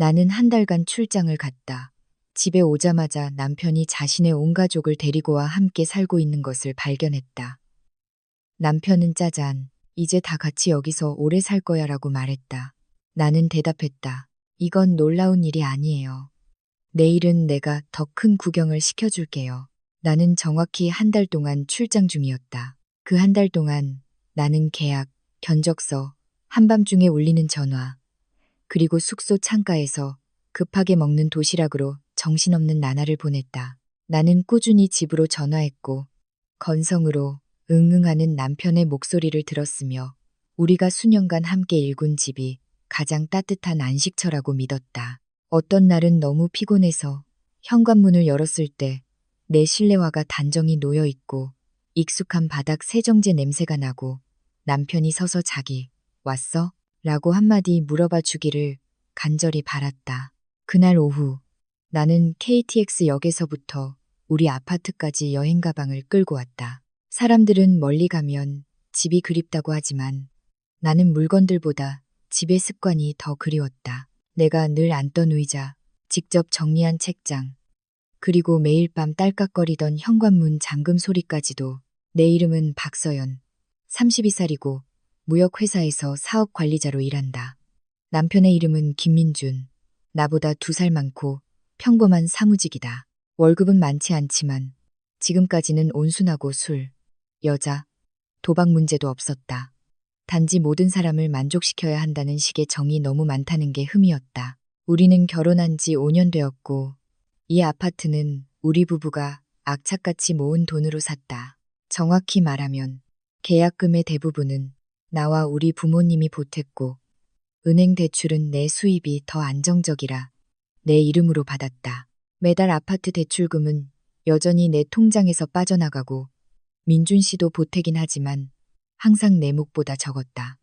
나는 한 달간 출장을 갔다. 집에 오자마자 남편이 자신의 온 가족을 데리고 와 함께 살고 있는 것을 발견했다. 남편은 짜잔, 이제 다 같이 여기서 오래 살 거야 라고 말했다. 나는 대답했다. 이건 놀라운 일이 아니에요. 내일은 내가 더 큰 구경을 시켜줄게요. 나는 정확히 한 달 동안 출장 중이었다. 그 한 달 동안 나는 계약, 견적서, 한밤중에 울리는 전화, 그리고 숙소 창가에서 급하게 먹는 도시락으로 정신없는 나날을 보냈다. 나는 꾸준히 집으로 전화했고 건성으로 응응하는 남편의 목소리를 들었으며 우리가 수년간 함께 일군 집이 가장 따뜻한 안식처라고 믿었다. 어떤 날은 너무 피곤해서 현관문을 열었을 때 내 실내화가 단정히 놓여 있고 익숙한 바닥 세정제 냄새가 나고 남편이 서서 자기 왔어? 라고 한마디 물어봐 주기를 간절히 바랐다. 그날 오후 나는 KTX 역에서부터 우리 아파트까지 여행 가방을 끌고 왔다. 사람들은 멀리 가면 집이 그립다고 하지만 나는 물건들보다 집의 습관이 더 그리웠다. 내가 늘 앉던 의자, 직접 정리한 책장, 그리고 매일 밤 딸깍거리던 현관문 잠금 소리까지도. 내 이름은 박서연, 32살이고 무역회사에서 사업관리자로 일한다. 남편의 이름은 김민준, 나보다 2살 많고 평범한 사무직이다. 월급은 많지 않지만 지금까지는 온순하고 술, 여자, 도박 문제도 없었다. 단지 모든 사람을 만족시켜야 한다는 식의 정이 너무 많다는 게 흠이었다. 우리는 결혼한 지 5년 되었고 이 아파트는 우리 부부가 악착같이 모은 돈으로 샀다. 정확히 말하면 계약금의 대부분은 나와 우리 부모님이 보탰고 은행 대출은 내 수입이 더 안정적이라 내 이름으로 받았다. 매달 아파트 대출금은 여전히 내 통장에서 빠져나가고 민준 씨도 보태긴 하지만 항상 내 몫보다 적었다.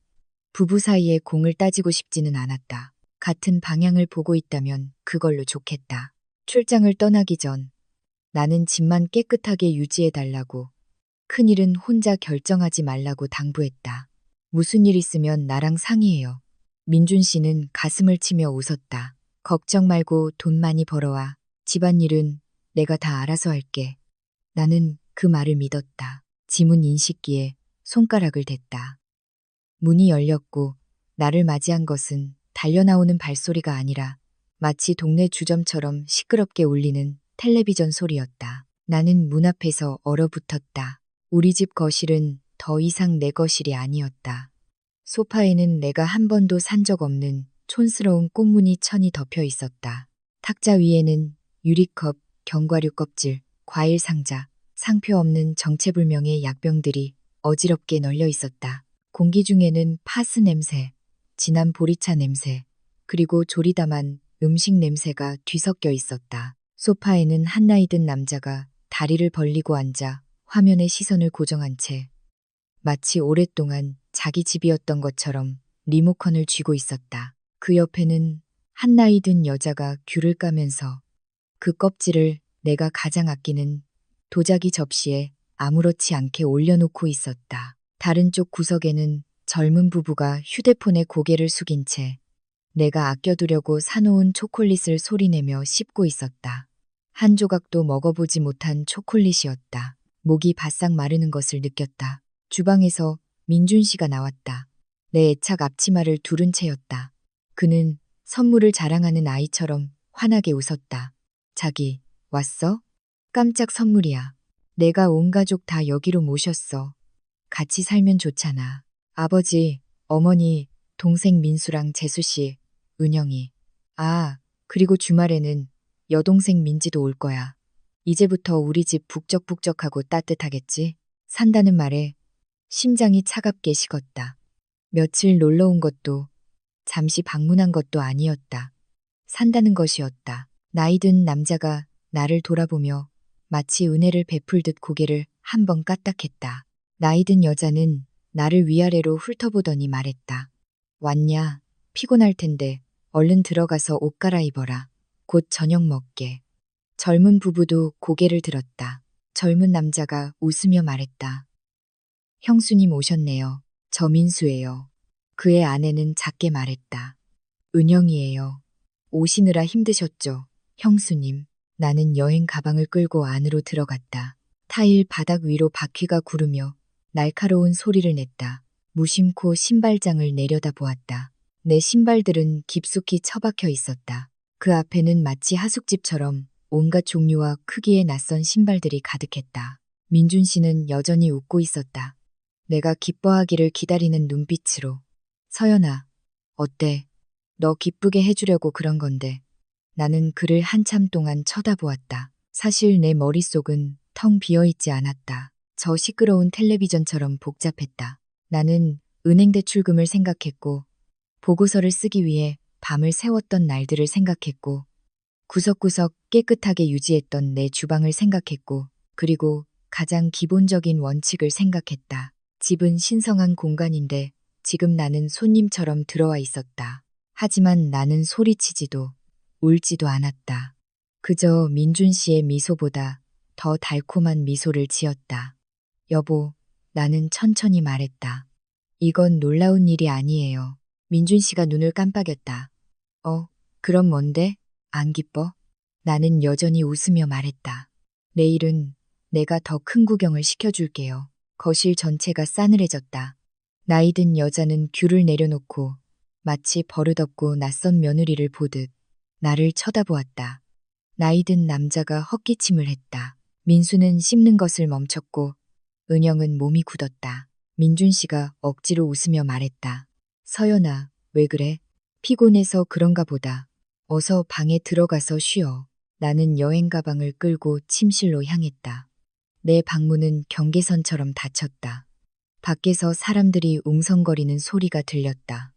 부부 사이에 공을 따지고 싶지는 않았다. 같은 방향을 보고 있다면 그걸로 좋겠다. 출장을 떠나기 전 나는 집만 깨끗하게 유지해달라고, 큰일은 혼자 결정하지 말라고 당부했다. 무슨 일 있으면 나랑 상의해요. 민준 씨는 가슴을 치며 웃었다. 걱정 말고 돈 많이 벌어와. 집안일은 내가 다 알아서 할게. 나는 그 말을 믿었다. 지문 인식기에 손가락을 댔다. 문이 열렸고 나를 맞이한 것은 달려나오는 발소리가 아니라 마치 동네 주점처럼 시끄럽게 울리는 텔레비전 소리였다. 나는 문 앞에서 얼어붙었다. 우리 집 거실은 더 이상 내 거실이 아니었다. 소파에는 내가 한 번도 산 적 없는 촌스러운 꽃무늬 천이 덮여 있었다. 탁자 위에는 유리컵, 견과류 껍질, 과일 상자, 상표 없는 정체불명의 약병들이 어지럽게 널려 있었다. 공기 중에는 파스 냄새, 진한 보리차 냄새, 그리고 조리다만 음식 냄새가 뒤섞여 있었다. 소파에는 한 나이 든 남자가 다리를 벌리고 앉아 화면에 시선을 고정한 채 마치 오랫동안 자기 집이었던 것처럼 리모컨을 쥐고 있었다. 그 옆에는 한 나이 든 여자가 귤을 까면서 그 껍질을 내가 가장 아끼는 도자기 접시에 아무렇지 않게 올려놓고 있었다. 다른 쪽 구석에는 젊은 부부가 휴대폰에 고개를 숙인 채 내가 아껴두려고 사놓은 초콜릿을 소리내며 씹고 있었다. 한 조각도 먹어보지 못한 초콜릿이었다. 목이 바싹 마르는 것을 느꼈다. 주방에서 민준 씨가 나왔다. 내 애착 앞치마를 두른 채였다. 그는 선물을 자랑하는 아이처럼 환하게 웃었다. 자기, 왔어? 깜짝 선물이야. 내가 온 가족 다 여기로 모셨어. 같이 살면 좋잖아. 아버지, 어머니, 동생 민수랑 재수씨, 은영이. 아, 그리고 주말에는 여동생 민지도 올 거야. 이제부터 우리 집 북적북적하고 따뜻하겠지? 산다는 말에 심장이 차갑게 식었다. 며칠 놀러 온 것도 잠시 방문한 것도 아니었다. 산다는 것이었다. 나이든 남자가 나를 돌아보며 마치 은혜를 베풀듯 고개를 한 번 까딱했다. 나이든 여자는 나를 위아래로 훑어보더니 말했다. 왔냐? 피곤할 텐데 얼른 들어가서 옷 갈아입어라. 곧 저녁 먹게. 젊은 부부도 고개를 들었다. 젊은 남자가 웃으며 말했다. 형수님 오셨네요. 저 민수예요. 그의 아내는 작게 말했다. 은영이에요. 오시느라 힘드셨죠, 형수님. 나는 여행 가방을 끌고 안으로 들어갔다. 타일 바닥 위로 바퀴가 구르며 날카로운 소리를 냈다. 무심코 신발장을 내려다 보았다. 내 신발들은 깊숙이 처박혀 있었다. 그 앞에는 마치 하숙집처럼 온갖 종류와 크기의 낯선 신발들이 가득했다. 민준 씨는 여전히 웃고 있었다. 내가 기뻐하기를 기다리는 눈빛으로. 서연아, 어때? 너 기쁘게 해주려고 그런 건데. 나는 그를 한참 동안 쳐다보았다. 사실 내 머릿속은 텅 비어있지 않았다. 저 시끄러운 텔레비전처럼 복잡했다. 나는 은행 대출금을 생각했고, 보고서를 쓰기 위해 밤을 새웠던 날들을 생각했고, 구석구석 깨끗하게 유지했던 내 주방을 생각했고, 그리고 가장 기본적인 원칙을 생각했다. 집은 신성한 공간인데 지금 나는 손님처럼 들어와 있었다. 하지만 나는 소리치지도 울지도 않았다. 그저 민준 씨의 미소보다 더 달콤한 미소를 지었다. 여보, 나는 천천히 말했다. 이건 놀라운 일이 아니에요. 민준 씨가 눈을 깜빡였다. 그럼 뭔데? 안 기뻐? 나는 여전히 웃으며 말했다. 내일은 내가 더 큰 구경을 시켜줄게요. 거실 전체가 싸늘해졌다. 나이든 여자는 귤을 내려놓고 마치 버릇없고 낯선 며느리를 보듯 나를 쳐다보았다. 나이든 남자가 헛기침을 했다. 민수는 씹는 것을 멈췄고 은영은 몸이 굳었다. 민준 씨가 억지로 웃으며 말했다. 서연아, 왜 그래? 피곤해서 그런가 보다. 어서 방에 들어가서 쉬어. 나는 여행 가방을 끌고 침실로 향했다. 내 방문은 경계선처럼 닫혔다. 밖에서 사람들이 웅성거리는 소리가 들렸다.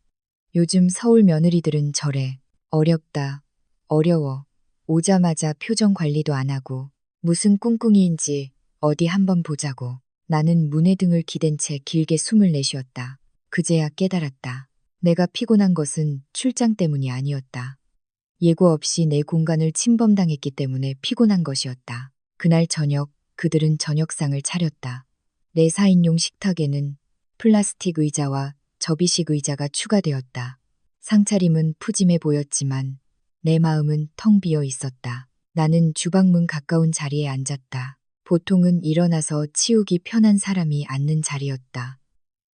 요즘 서울 며느리들은 저래. 어렵다. 어려워. 오자마자 표정 관리도 안 하고 무슨 꿍꿍이인지 어디 한번 보자고. 나는 문에 등을 기댄 채 길게 숨을 내쉬었다. 그제야 깨달았다. 내가 피곤한 것은 출장 때문이 아니었다. 예고 없이 내 공간을 침범당했기 때문에 피곤한 것이었다. 그날 저녁 그들은 저녁상을 차렸다. 내 4인용 식탁에는 플라스틱 의자와 접이식 의자가 추가되었다. 상차림은 푸짐해 보였지만 내 마음은 텅 비어 있었다. 나는 주방문 가까운 자리에 앉았다. 보통은 일어나서 치우기 편한 사람이 앉는 자리였다.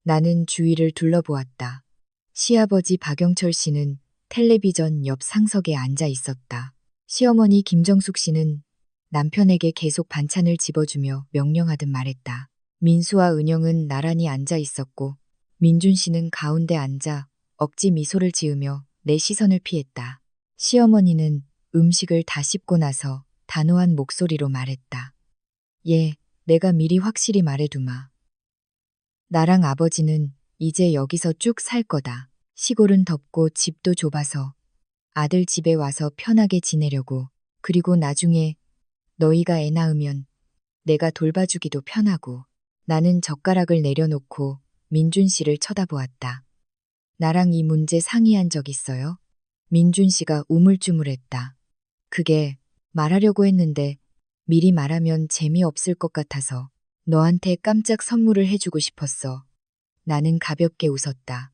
나는 주위를 둘러보았다. 시아버지 박영철 씨는 텔레비전 옆 상석에 앉아 있었다. 시어머니 김정숙 씨는 남편에게 계속 반찬을 집어주며 명령하듯 말했다. 민수와 은영은 나란히 앉아 있었고 민준 씨는 가운데 앉아 억지 미소를 지으며 내 시선을 피했다. 시어머니는 음식을 다 씹고 나서 단호한 목소리로 말했다. 예, 내가 미리 확실히 말해두마. 나랑 아버지는 이제 여기서 쭉 살 거다. 시골은 덥고 집도 좁아서 아들 집에 와서 편하게 지내려고. 그리고 나중에 너희가 애 낳으면 내가 돌봐주기도 편하고. 나는 젓가락을 내려놓고 민준 씨를 쳐다보았다. 나랑 이 문제 상의한 적 있어요? 민준 씨가 우물쭈물했다. 그게 말하려고 했는데 미리 말하면 재미없을 것 같아서 너한테 깜짝 선물을 해주고 싶었어. 나는 가볍게 웃었다.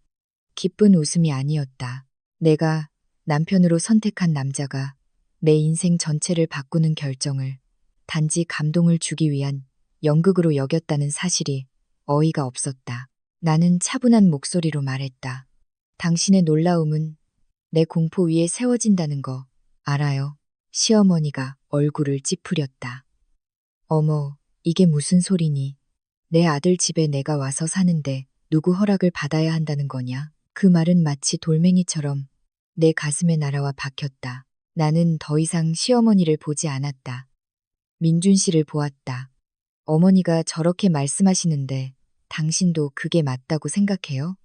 기쁜 웃음이 아니었다. 내가 남편으로 선택한 남자가 내 인생 전체를 바꾸는 결정을 단지 감동을 주기 위한 연극으로 여겼다는 사실이 어이가 없었다. 나는 차분한 목소리로 말했다. 당신의 놀라움은 내 공포 위에 세워진다는 거 알아요? 시어머니가 얼굴을 찌푸렸다. 어머, 이게 무슨 소리니? 내 아들 집에 내가 와서 사는데 누구 허락을 받아야 한다는 거냐? 그 말은 마치 돌멩이처럼 내 가슴에 날아와 박혔다. 나는 더 이상 시어머니를 보지 않았다. 민준 씨를 보았다. 어머니가 저렇게 말씀하시는데 당신도 그게 맞다고 생각해요?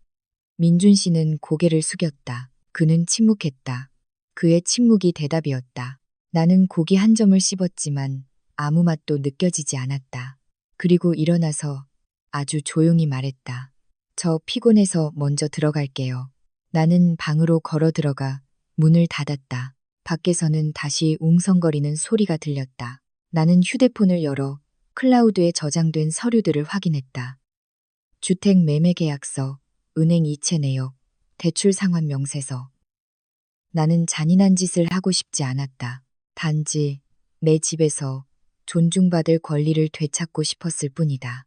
민준 씨는 고개를 숙였다. 그는 침묵했다. 그의 침묵이 대답이었다. 나는 고기 한 점을 씹었지만 아무 맛도 느껴지지 않았다. 그리고 일어나서 아주 조용히 말했다. 저 피곤해서 먼저 들어갈게요. 나는 방으로 걸어 들어가 문을 닫았다. 밖에서는 다시 웅성거리는 소리가 들렸다. 나는 휴대폰을 열어 클라우드에 저장된 서류들을 확인했다. 주택 매매 계약서, 은행 이체 내역, 대출 상환 명세서. 나는 잔인한 짓을 하고 싶지 않았다. 단지 내 집에서 존중받을 권리를 되찾고 싶었을 뿐이다.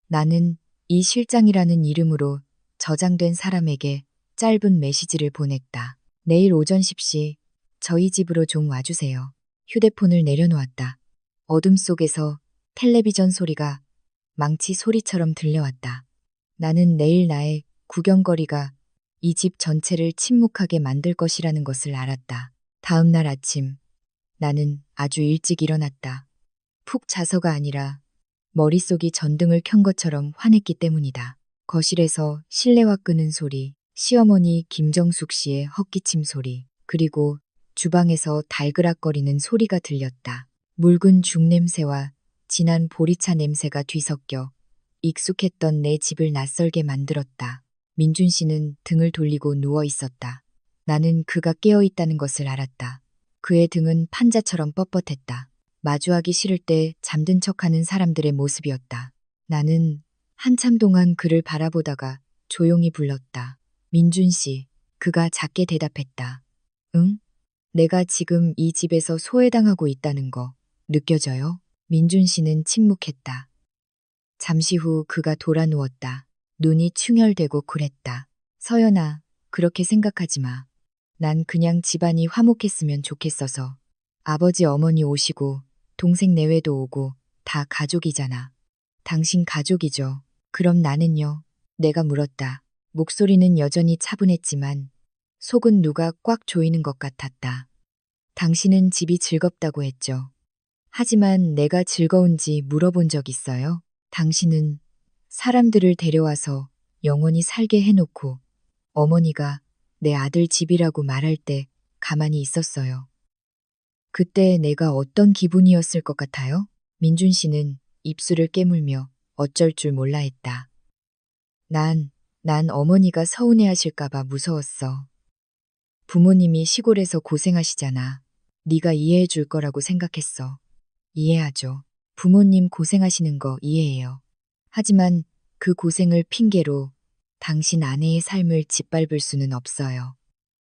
나는 이 실장이라는 이름으로 저장된 사람에게 짧은 메시지를 보냈다. 내일 오전 10시 저희 집으로 좀 와주세요. 휴대폰을 내려놓았다. 어둠 속에서 텔레비전 소리가 망치 소리처럼 들려왔다. 나는 내일 나의 구경거리가 이 집 전체를 침묵하게 만들 것이라는 것을 알았다. 다음 날 아침, 나는 아주 일찍 일어났다. 푹 자서가 아니라 머릿속이 전등을 켠 것처럼 화냈기 때문이다. 거실에서 실내화 끄는 소리, 시어머니 김정숙 씨의 헛기침 소리, 그리고 주방에서 달그락거리는 소리가 들렸다. 묽은 죽 냄새와 진한 보리차 냄새가 뒤섞여 익숙했던 내 집을 낯설게 만들었다. 민준 씨는 등을 돌리고 누워 있었다. 나는 그가 깨어 있다는 것을 알았다. 그의 등은 판자처럼 뻣뻣했다. 마주하기 싫을 때 잠든 척하는 사람들의 모습이었다. 나는 한참 동안 그를 바라보다가 조용히 불렀다. 민준 씨, 그가 작게 대답했다. 응? 내가 지금 이 집에서 소외당하고 있다는 거 느껴져요? 민준 씨는 침묵했다. 잠시 후 그가 돌아 누웠다. 눈이 충혈되고 굴했다. 서연아, 그렇게 생각하지 마. 난 그냥 집안이 화목했으면 좋겠어서. 아버지 어머니 오시고 동생 내외도 오고 다 가족이잖아. 당신 가족이죠. 그럼 나는요? 내가 물었다. 목소리는 여전히 차분했지만 속은 누가 꽉 조이는 것 같았다. 당신은 집이 즐겁다고 했죠. 하지만 내가 즐거운지 물어본 적 있어요? 당신은 사람들을 데려와서 영원히 살게 해놓고 어머니가 내 아들 집이라고 말할 때 가만히 있었어요. 그때 내가 어떤 기분이었을 것 같아요? 민준 씨는 입술을 깨물며 어쩔 줄 몰라 했다. 난 어머니가 서운해하실까봐 무서웠어. 부모님이 시골에서 고생하시잖아. 네가 이해해 줄 거라고 생각했어. 이해하죠. 부모님 고생하시는 거 이해해요. 하지만 그 고생을 핑계로 당신 아내의 삶을 짓밟을 수는 없어요.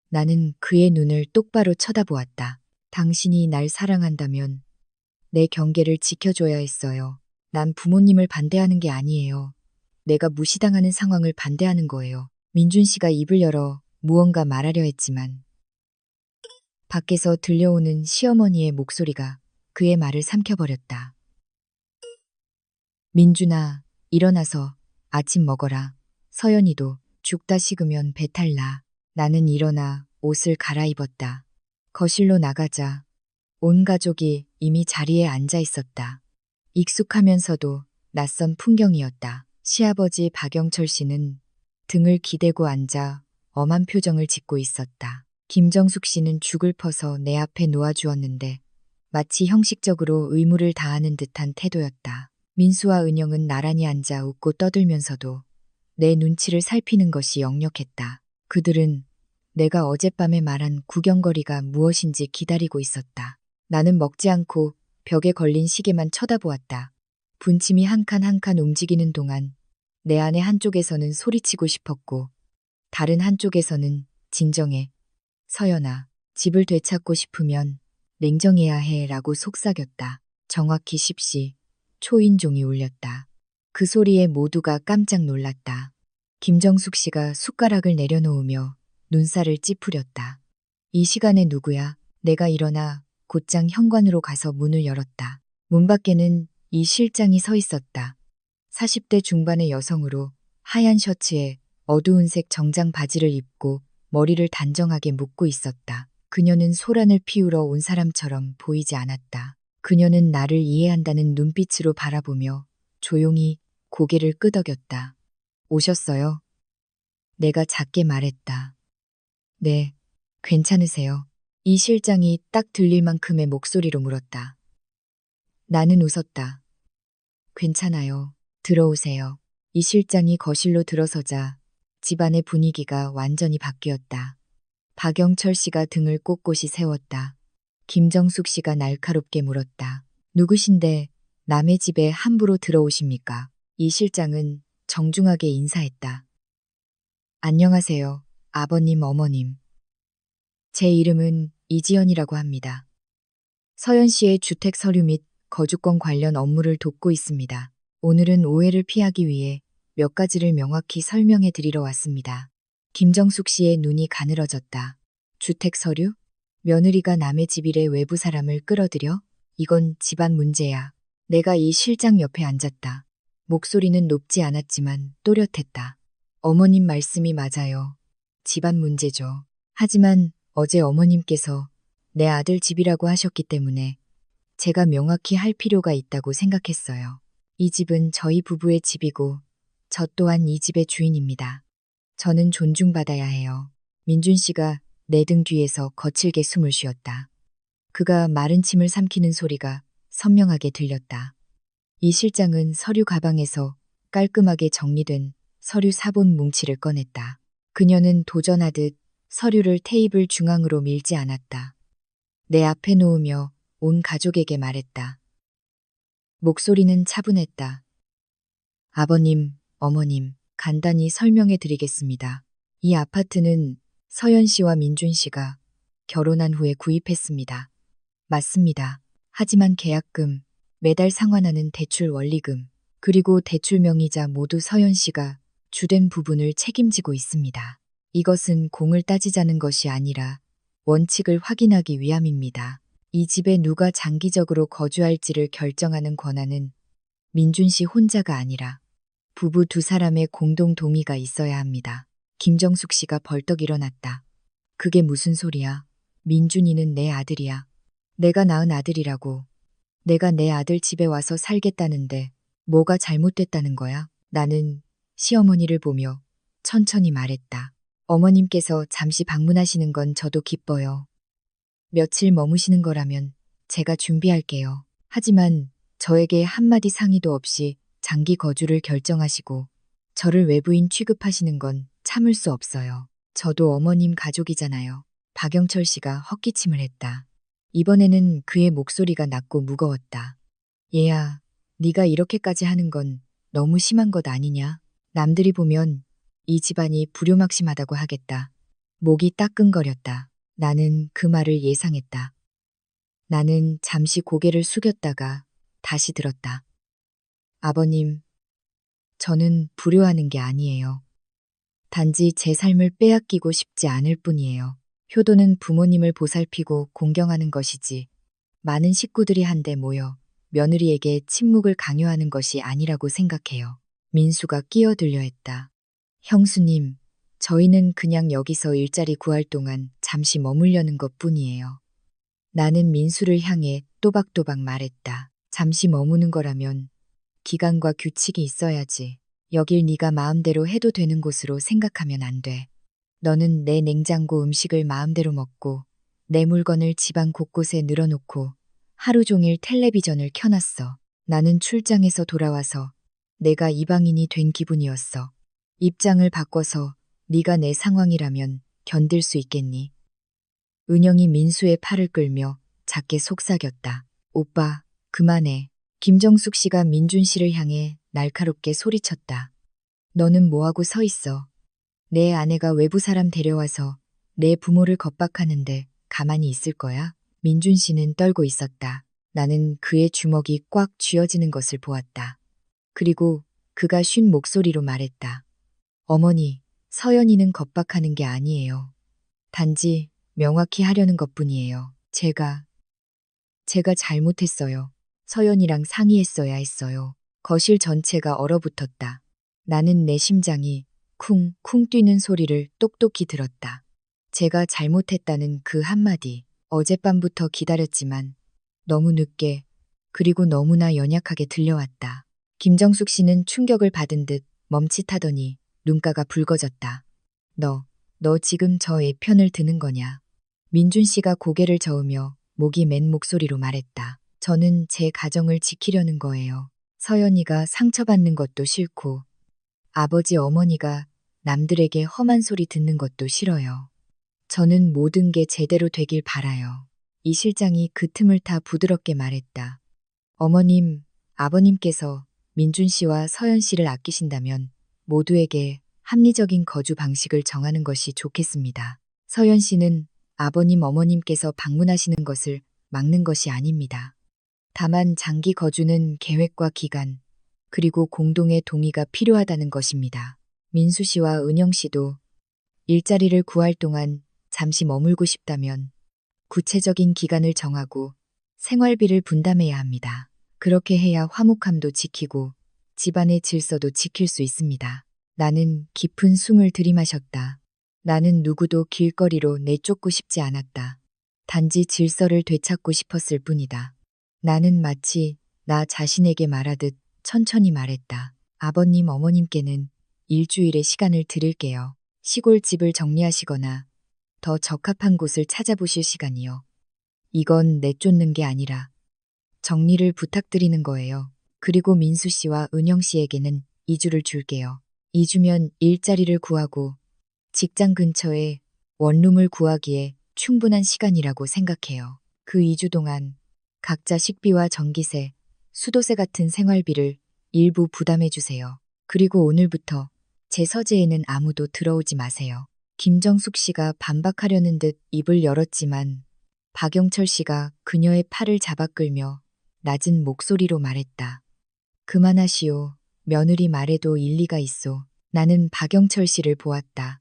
나는 그의 눈을 똑바로 쳐다보았다. 당신이 날 사랑한다면 내 경계를 지켜줘야 했어요. 난 부모님을 반대하는 게 아니에요. 내가 무시당하는 상황을 반대하는 거예요. 민준 씨가 입을 열어 무언가 말하려 했지만 밖에서 들려오는 시어머니의 목소리가 그의 말을 삼켜버렸다. 민준아, 일어나서 아침 먹어라. 서연이도 죽다 식으면 배탈 나. 나는 일어나 옷을 갈아입었다. 거실로 나가자 온 가족이 이미 자리에 앉아 있었다. 익숙하면서도 낯선 풍경이었다. 시아버지 박영철 씨는 등을 기대고 앉아 엄한 표정을 짓고 있었다. 김정숙 씨는 죽을 퍼서 내 앞에 놓아주었는데 마치 형식적으로 의무를 다하는 듯한 태도였다. 민수와 은영은 나란히 앉아 웃고 떠들면서도 내 눈치를 살피는 것이 역력했다. 그들은 내가 어젯밤에 말한 구경거리가 무엇인지 기다리고 있었다. 나는 먹지 않고 벽에 걸린 시계만 쳐다보았다. 분침이 한 칸 한 칸 움직이는 동안 내 안의 한쪽에서는 소리치고 싶었고 다른 한쪽에서는 진정해. 서연아, 집을 되찾고 싶으면 냉정해야 해 라고 속삭였다. 정확히 10시 초인종이 울렸다. 그 소리에 모두가 깜짝 놀랐다. 김정숙 씨가 숟가락을 내려놓으며 눈살을 찌푸렸다. 이 시간에 누구야? 내가 일어나 곧장 현관으로 가서 문을 열었다. 문 밖에는 이 실장이 서 있었다. 40대 중반의 여성으로 하얀 셔츠에 어두운 색 정장 바지를 입고 머리를 단정하게 묶고 있었다. 그녀는 소란을 피우러 온 사람처럼 보이지 않았다. 그녀는 나를 이해한다는 눈빛으로 바라보며 조용히 고개를 끄덕였다. 오셨어요? 내가 작게 말했다. 네, 괜찮으세요? 이 실장이 딱 들릴 만큼의 목소리로 물었다. 나는 웃었다. 괜찮아요. 들어오세요. 이 실장이 거실로 들어서자 집안의 분위기가 완전히 바뀌었다. 박영철 씨가 등을 꼿꼿이 세웠다. 김정숙 씨가 날카롭게 물었다. 누구신데 남의 집에 함부로 들어오십니까? 이 실장은 정중하게 인사했다. 안녕하세요, 아버님, 어머님. 제 이름은 이지연이라고 합니다. 서현 씨의 주택 서류 및 거주권 관련 업무를 돕고 있습니다. 오늘은 오해를 피하기 위해 몇 가지를 명확히 설명해 드리러 왔습니다. 김정숙 씨의 눈이 가늘어졌다. 주택 서류? 며느리가 남의 집일에 외부 사람을 끌어들여? 이건 집안 문제야. 내가 이 실장 옆에 앉았다. 목소리는 높지 않았지만 또렷했다. 어머님 말씀이 맞아요. 집안 문제죠. 하지만 어제 어머님께서 내 아들 집이라고 하셨기 때문에 제가 명확히 할 필요가 있다고 생각했어요. 이 집은 저희 부부의 집이고 저 또한 이 집의 주인입니다. 저는 존중받아야 해요. 민준 씨가 내 등 뒤에서 거칠게 숨을 쉬었다. 그가 마른 침을 삼키는 소리가 선명하게 들렸다. 이 실장은 서류 가방에서 깔끔하게 정리된 서류 사본 뭉치를 꺼냈다. 그녀는 도전하듯 서류를 테이블 중앙으로 밀지 않았다. 내 앞에 놓으며 온 가족에게 말했다. 목소리는 차분했다. 아버님, 어머님, 간단히 설명해 드리겠습니다. 이 아파트는 서연 씨와 민준 씨가 결혼한 후에 구입했습니다. 맞습니다. 하지만 계약금, 매달 상환하는 대출 원리금, 그리고 대출 명의자 모두 서연 씨가 주된 부분을 책임지고 있습니다. 이것은 공을 따지자는 것이 아니라 원칙을 확인하기 위함입니다. 이 집에 누가 장기적으로 거주할지를 결정하는 권한은 민준 씨 혼자가 아니라 부부 두 사람의 공동 동의가 있어야 합니다. 김정숙 씨가 벌떡 일어났다. 그게 무슨 소리야? 민준이는 내 아들이야. 내가 낳은 아들이라고. 내가 내 아들 집에 와서 살겠다는데 뭐가 잘못됐다는 거야? 나는 시어머니를 보며 천천히 말했다. 어머님께서 잠시 방문하시는 건 저도 기뻐요. 며칠 머무시는 거라면 제가 준비할게요. 하지만 저에게 한마디 상의도 없이 장기 거주를 결정하시고 저를 외부인 취급하시는 건 참을 수 없어요. 저도 어머님 가족이잖아요. 박영철 씨가 헛기침을 했다. 이번에는 그의 목소리가 낮고 무거웠다. 얘야, 네가 이렇게까지 하는 건 너무 심한 것 아니냐? 남들이 보면 이 집안이 불효막심하다고 하겠다. 목이 따끔거렸다. 나는 그 말을 예상했다. 나는 잠시 고개를 숙였다가 다시 들었다. 아버님, 저는 불효하는 게 아니에요. 단지 제 삶을 빼앗기고 싶지 않을 뿐이에요. 효도는 부모님을 보살피고 공경하는 것이지 많은 식구들이 한데 모여 며느리에게 침묵을 강요하는 것이 아니라고 생각해요. 민수가 끼어들려 했다. 형수님, 저희는 그냥 여기서 일자리 구할 동안 잠시 머물려는 것 뿐이에요. 나는 민수를 향해 또박또박 말했다. 잠시 머무는 거라면 기간과 규칙이 있어야지. 여길 네가 마음대로 해도 되는 곳으로 생각하면 안 돼. 너는 내 냉장고 음식을 마음대로 먹고 내 물건을 집안 곳곳에 늘어놓고 하루 종일 텔레비전을 켜놨어. 나는 출장에서 돌아와서 내가 이방인이 된 기분이었어. 입장을 바꿔서 네가 내 상황이라면 견딜 수 있겠니? 은영이 민수의 팔을 끌며 작게 속삭였다. 오빠, 그만해. 김정숙 씨가 민준 씨를 향해 날카롭게 소리쳤다. 너는 뭐하고 서 있어? 내 아내가 외부 사람 데려와서 내 부모를 겁박하는데 가만히 있을 거야? 민준 씨는 떨고 있었다. 나는 그의 주먹이 꽉 쥐어지는 것을 보았다. 그리고 그가 쉰 목소리로 말했다. 어머니, 서연이는 겁박하는 게 아니에요. 단지 명확히 하려는 것뿐이에요. 제가 잘못했어요. 서연이랑 상의했어야 했어요. 거실 전체가 얼어붙었다. 나는 내 심장이 쿵쿵 뛰는 소리를 똑똑히 들었다. 제가 잘못했다는 그 한마디. 어젯밤부터 기다렸지만 너무 늦게 그리고 너무나 연약하게 들려왔다. 김정숙 씨는 충격을 받은 듯 멈칫하더니 눈가가 붉어졌다. 너 지금 저 애 편을 드는 거냐? 민준 씨가 고개를 저으며 목이 맨 목소리로 말했다. 저는 제 가정을 지키려는 거예요. 서연이가 상처받는 것도 싫고 아버지 어머니가 남들에게 험한 소리 듣는 것도 싫어요. 저는 모든 게 제대로 되길 바라요. 이 실장이 그 틈을 타 부드럽게 말했다. 어머님, 아버님께서 민준 씨와 서연 씨를 아끼신다면 모두에게 합리적인 거주 방식을 정하는 것이 좋겠습니다. 서연 씨는 아버님 어머님께서 방문하시는 것을 막는 것이 아닙니다. 다만 장기 거주는 계획과 기간, 그리고 공동의 동의가 필요하다는 것입니다. 민수 씨와 은영 씨도 일자리를 구할 동안 잠시 머물고 싶다면 구체적인 기간을 정하고 생활비를 분담해야 합니다. 그렇게 해야 화목함도 지키고 집안의 질서도 지킬 수 있습니다. 나는 깊은 숨을 들이마셨다. 나는 누구도 길거리로 내쫓고 싶지 않았다. 단지 질서를 되찾고 싶었을 뿐이다. 나는 마치 나 자신에게 말하듯 천천히 말했다. 아버님, 어머님께는 일주일의 시간을 드릴게요. 시골 집을 정리하시거나 더 적합한 곳을 찾아보실 시간이요. 이건 내쫓는 게 아니라 정리를 부탁드리는 거예요. 그리고 민수 씨와 은영 씨에게는 2주를 줄게요. 2주면 일자리를 구하고 직장 근처에 원룸을 구하기에 충분한 시간이라고 생각해요. 그 2주 동안 각자 식비와 전기세, 수도세 같은 생활비를 일부 부담해 주세요. 그리고 오늘부터 제 서재에는 아무도 들어오지 마세요. 김정숙 씨가 반박하려는 듯 입을 열었지만 박영철 씨가 그녀의 팔을 잡아 끌며 낮은 목소리로 말했다. 그만하시오. 며느리 말에도 일리가 있어. 나는 박영철 씨를 보았다.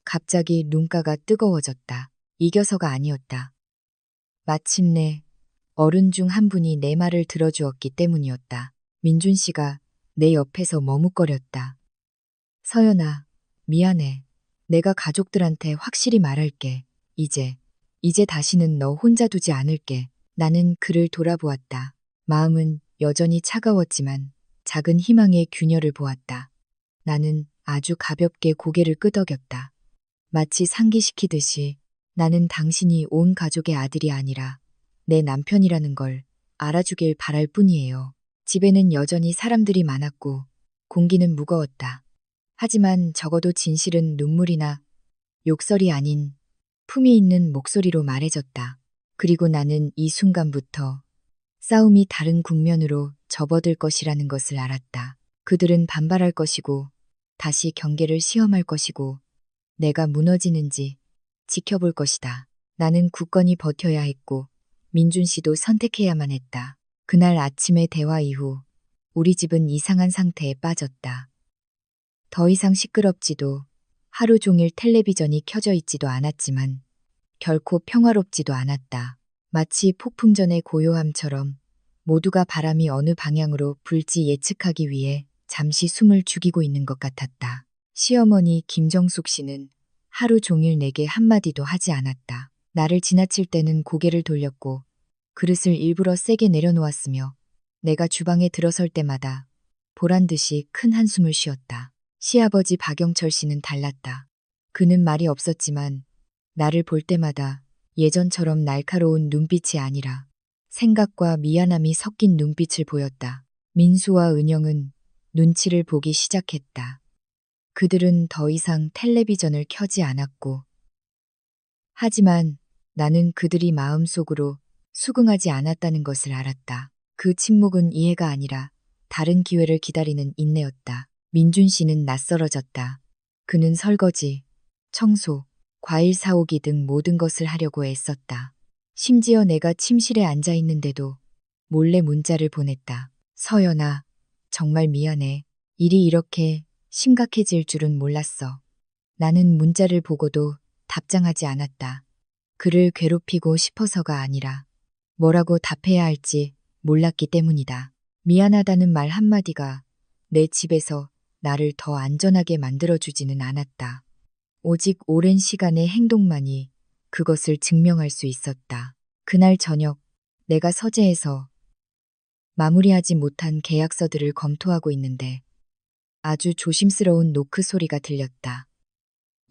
갑자기 눈가가 뜨거워졌다. 이겨서가 아니었다. 마침내 어른 중 한 분이 내 말을 들어주었기 때문이었다. 민준 씨가 내 옆에서 머뭇거렸다. 서연아, 미안해. 내가 가족들한테 확실히 말할게. 이제 다시는 너 혼자 두지 않을게. 나는 그를 돌아보았다. 마음은 여전히 차가웠지만 작은 희망의 균열을 보았다. 나는 아주 가볍게 고개를 끄덕였다. 마치 상기시키듯이 나는 당신이 온 가족의 아들이 아니라 내 남편이라는 걸 알아주길 바랄 뿐이에요. 집에는 여전히 사람들이 많았고 공기는 무거웠다. 하지만 적어도 진실은 눈물이나 욕설이 아닌 품이 있는 목소리로 말해졌다. 그리고 나는 이 순간부터 싸움이 다른 국면으로 접어들 것이라는 것을 알았다. 그들은 반발할 것이고 다시 경계를 시험할 것이고 내가 무너지는지 지켜볼 것이다. 나는 굳건히 버텨야 했고 민준 씨도 선택해야만 했다. 그날 아침의 대화 이후 우리 집은 이상한 상태에 빠졌다. 더 이상 시끄럽지도 하루 종일 텔레비전이 켜져 있지도 않았지만 결코 평화롭지도 않았다. 마치 폭풍 전의 고요함처럼 모두가 바람이 어느 방향으로 불지 예측하기 위해 잠시 숨을 죽이고 있는 것 같았다. 시어머니 김정숙 씨는 하루 종일 내게 한마디도 하지 않았다. 나를 지나칠 때는 고개를 돌렸고 그릇을 일부러 세게 내려놓았으며 내가 주방에 들어설 때마다 보란 듯이 큰 한숨을 쉬었다. 시아버지 박영철 씨는 달랐다. 그는 말이 없었지만 나를 볼 때마다 예전처럼 날카로운 눈빛이 아니라 생각과 미안함이 섞인 눈빛을 보였다. 민수와 은영은 눈치를 보기 시작했다. 그들은 더 이상 텔레비전을 켜지 않았고 하지만 나는 그들이 마음속으로 수긍하지 않았다는 것을 알았다. 그 침묵은 이해가 아니라 다른 기회를 기다리는 인내였다. 민준 씨는 낯설어졌다. 그는 설거지, 청소, 과일 사오기 등 모든 것을 하려고 애썼다. 심지어 내가 침실에 앉아 있는데도 몰래 문자를 보냈다. 서연아, 정말 미안해. 일이 이렇게 심각해질 줄은 몰랐어. 나는 문자를 보고도 답장하지 않았다. 그를 괴롭히고 싶어서가 아니라 뭐라고 답해야 할지 몰랐기 때문이다. 미안하다는 말 한마디가 내 집에서 나를 더 안전하게 만들어주지는 않았다. 오직 오랜 시간의 행동만이 그것을 증명할 수 있었다. 그날 저녁 내가 서재에서 마무리하지 못한 계약서들을 검토하고 있는데 아주 조심스러운 노크 소리가 들렸다.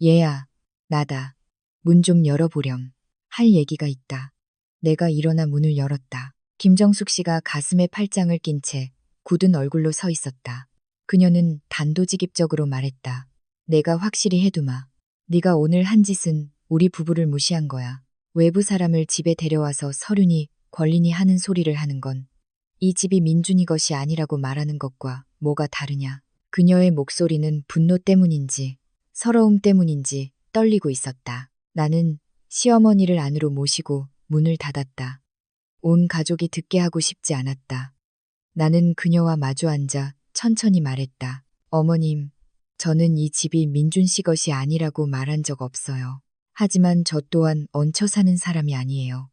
얘야, 나다. 문 좀 열어보렴. 할 얘기가 있다. 내가 일어나 문을 열었다. 김정숙 씨가 가슴에 팔짱을 낀 채 굳은 얼굴로 서 있었다. 그녀는 단도직입적으로 말했다. 내가 확실히 해두마. 네가 오늘 한 짓은 우리 부부를 무시한 거야. 외부 사람을 집에 데려와서 서륜이 권린이 하는 소리를 하는 건 이 집이 민준이 것이 아니라고 말하는 것과 뭐가 다르냐. 그녀의 목소리는 분노 때문인지 서러움 때문인지 떨리고 있었다. 나는 시어머니를 안으로 모시고 문을 닫았다. 온 가족이 듣게 하고 싶지 않았다. 나는 그녀와 마주 앉아 천천히 말했다. 어머님, 저는 이 집이 민준 씨 것이 아니라고 말한 적 없어요. 하지만 저 또한 얹혀 사는 사람이 아니에요.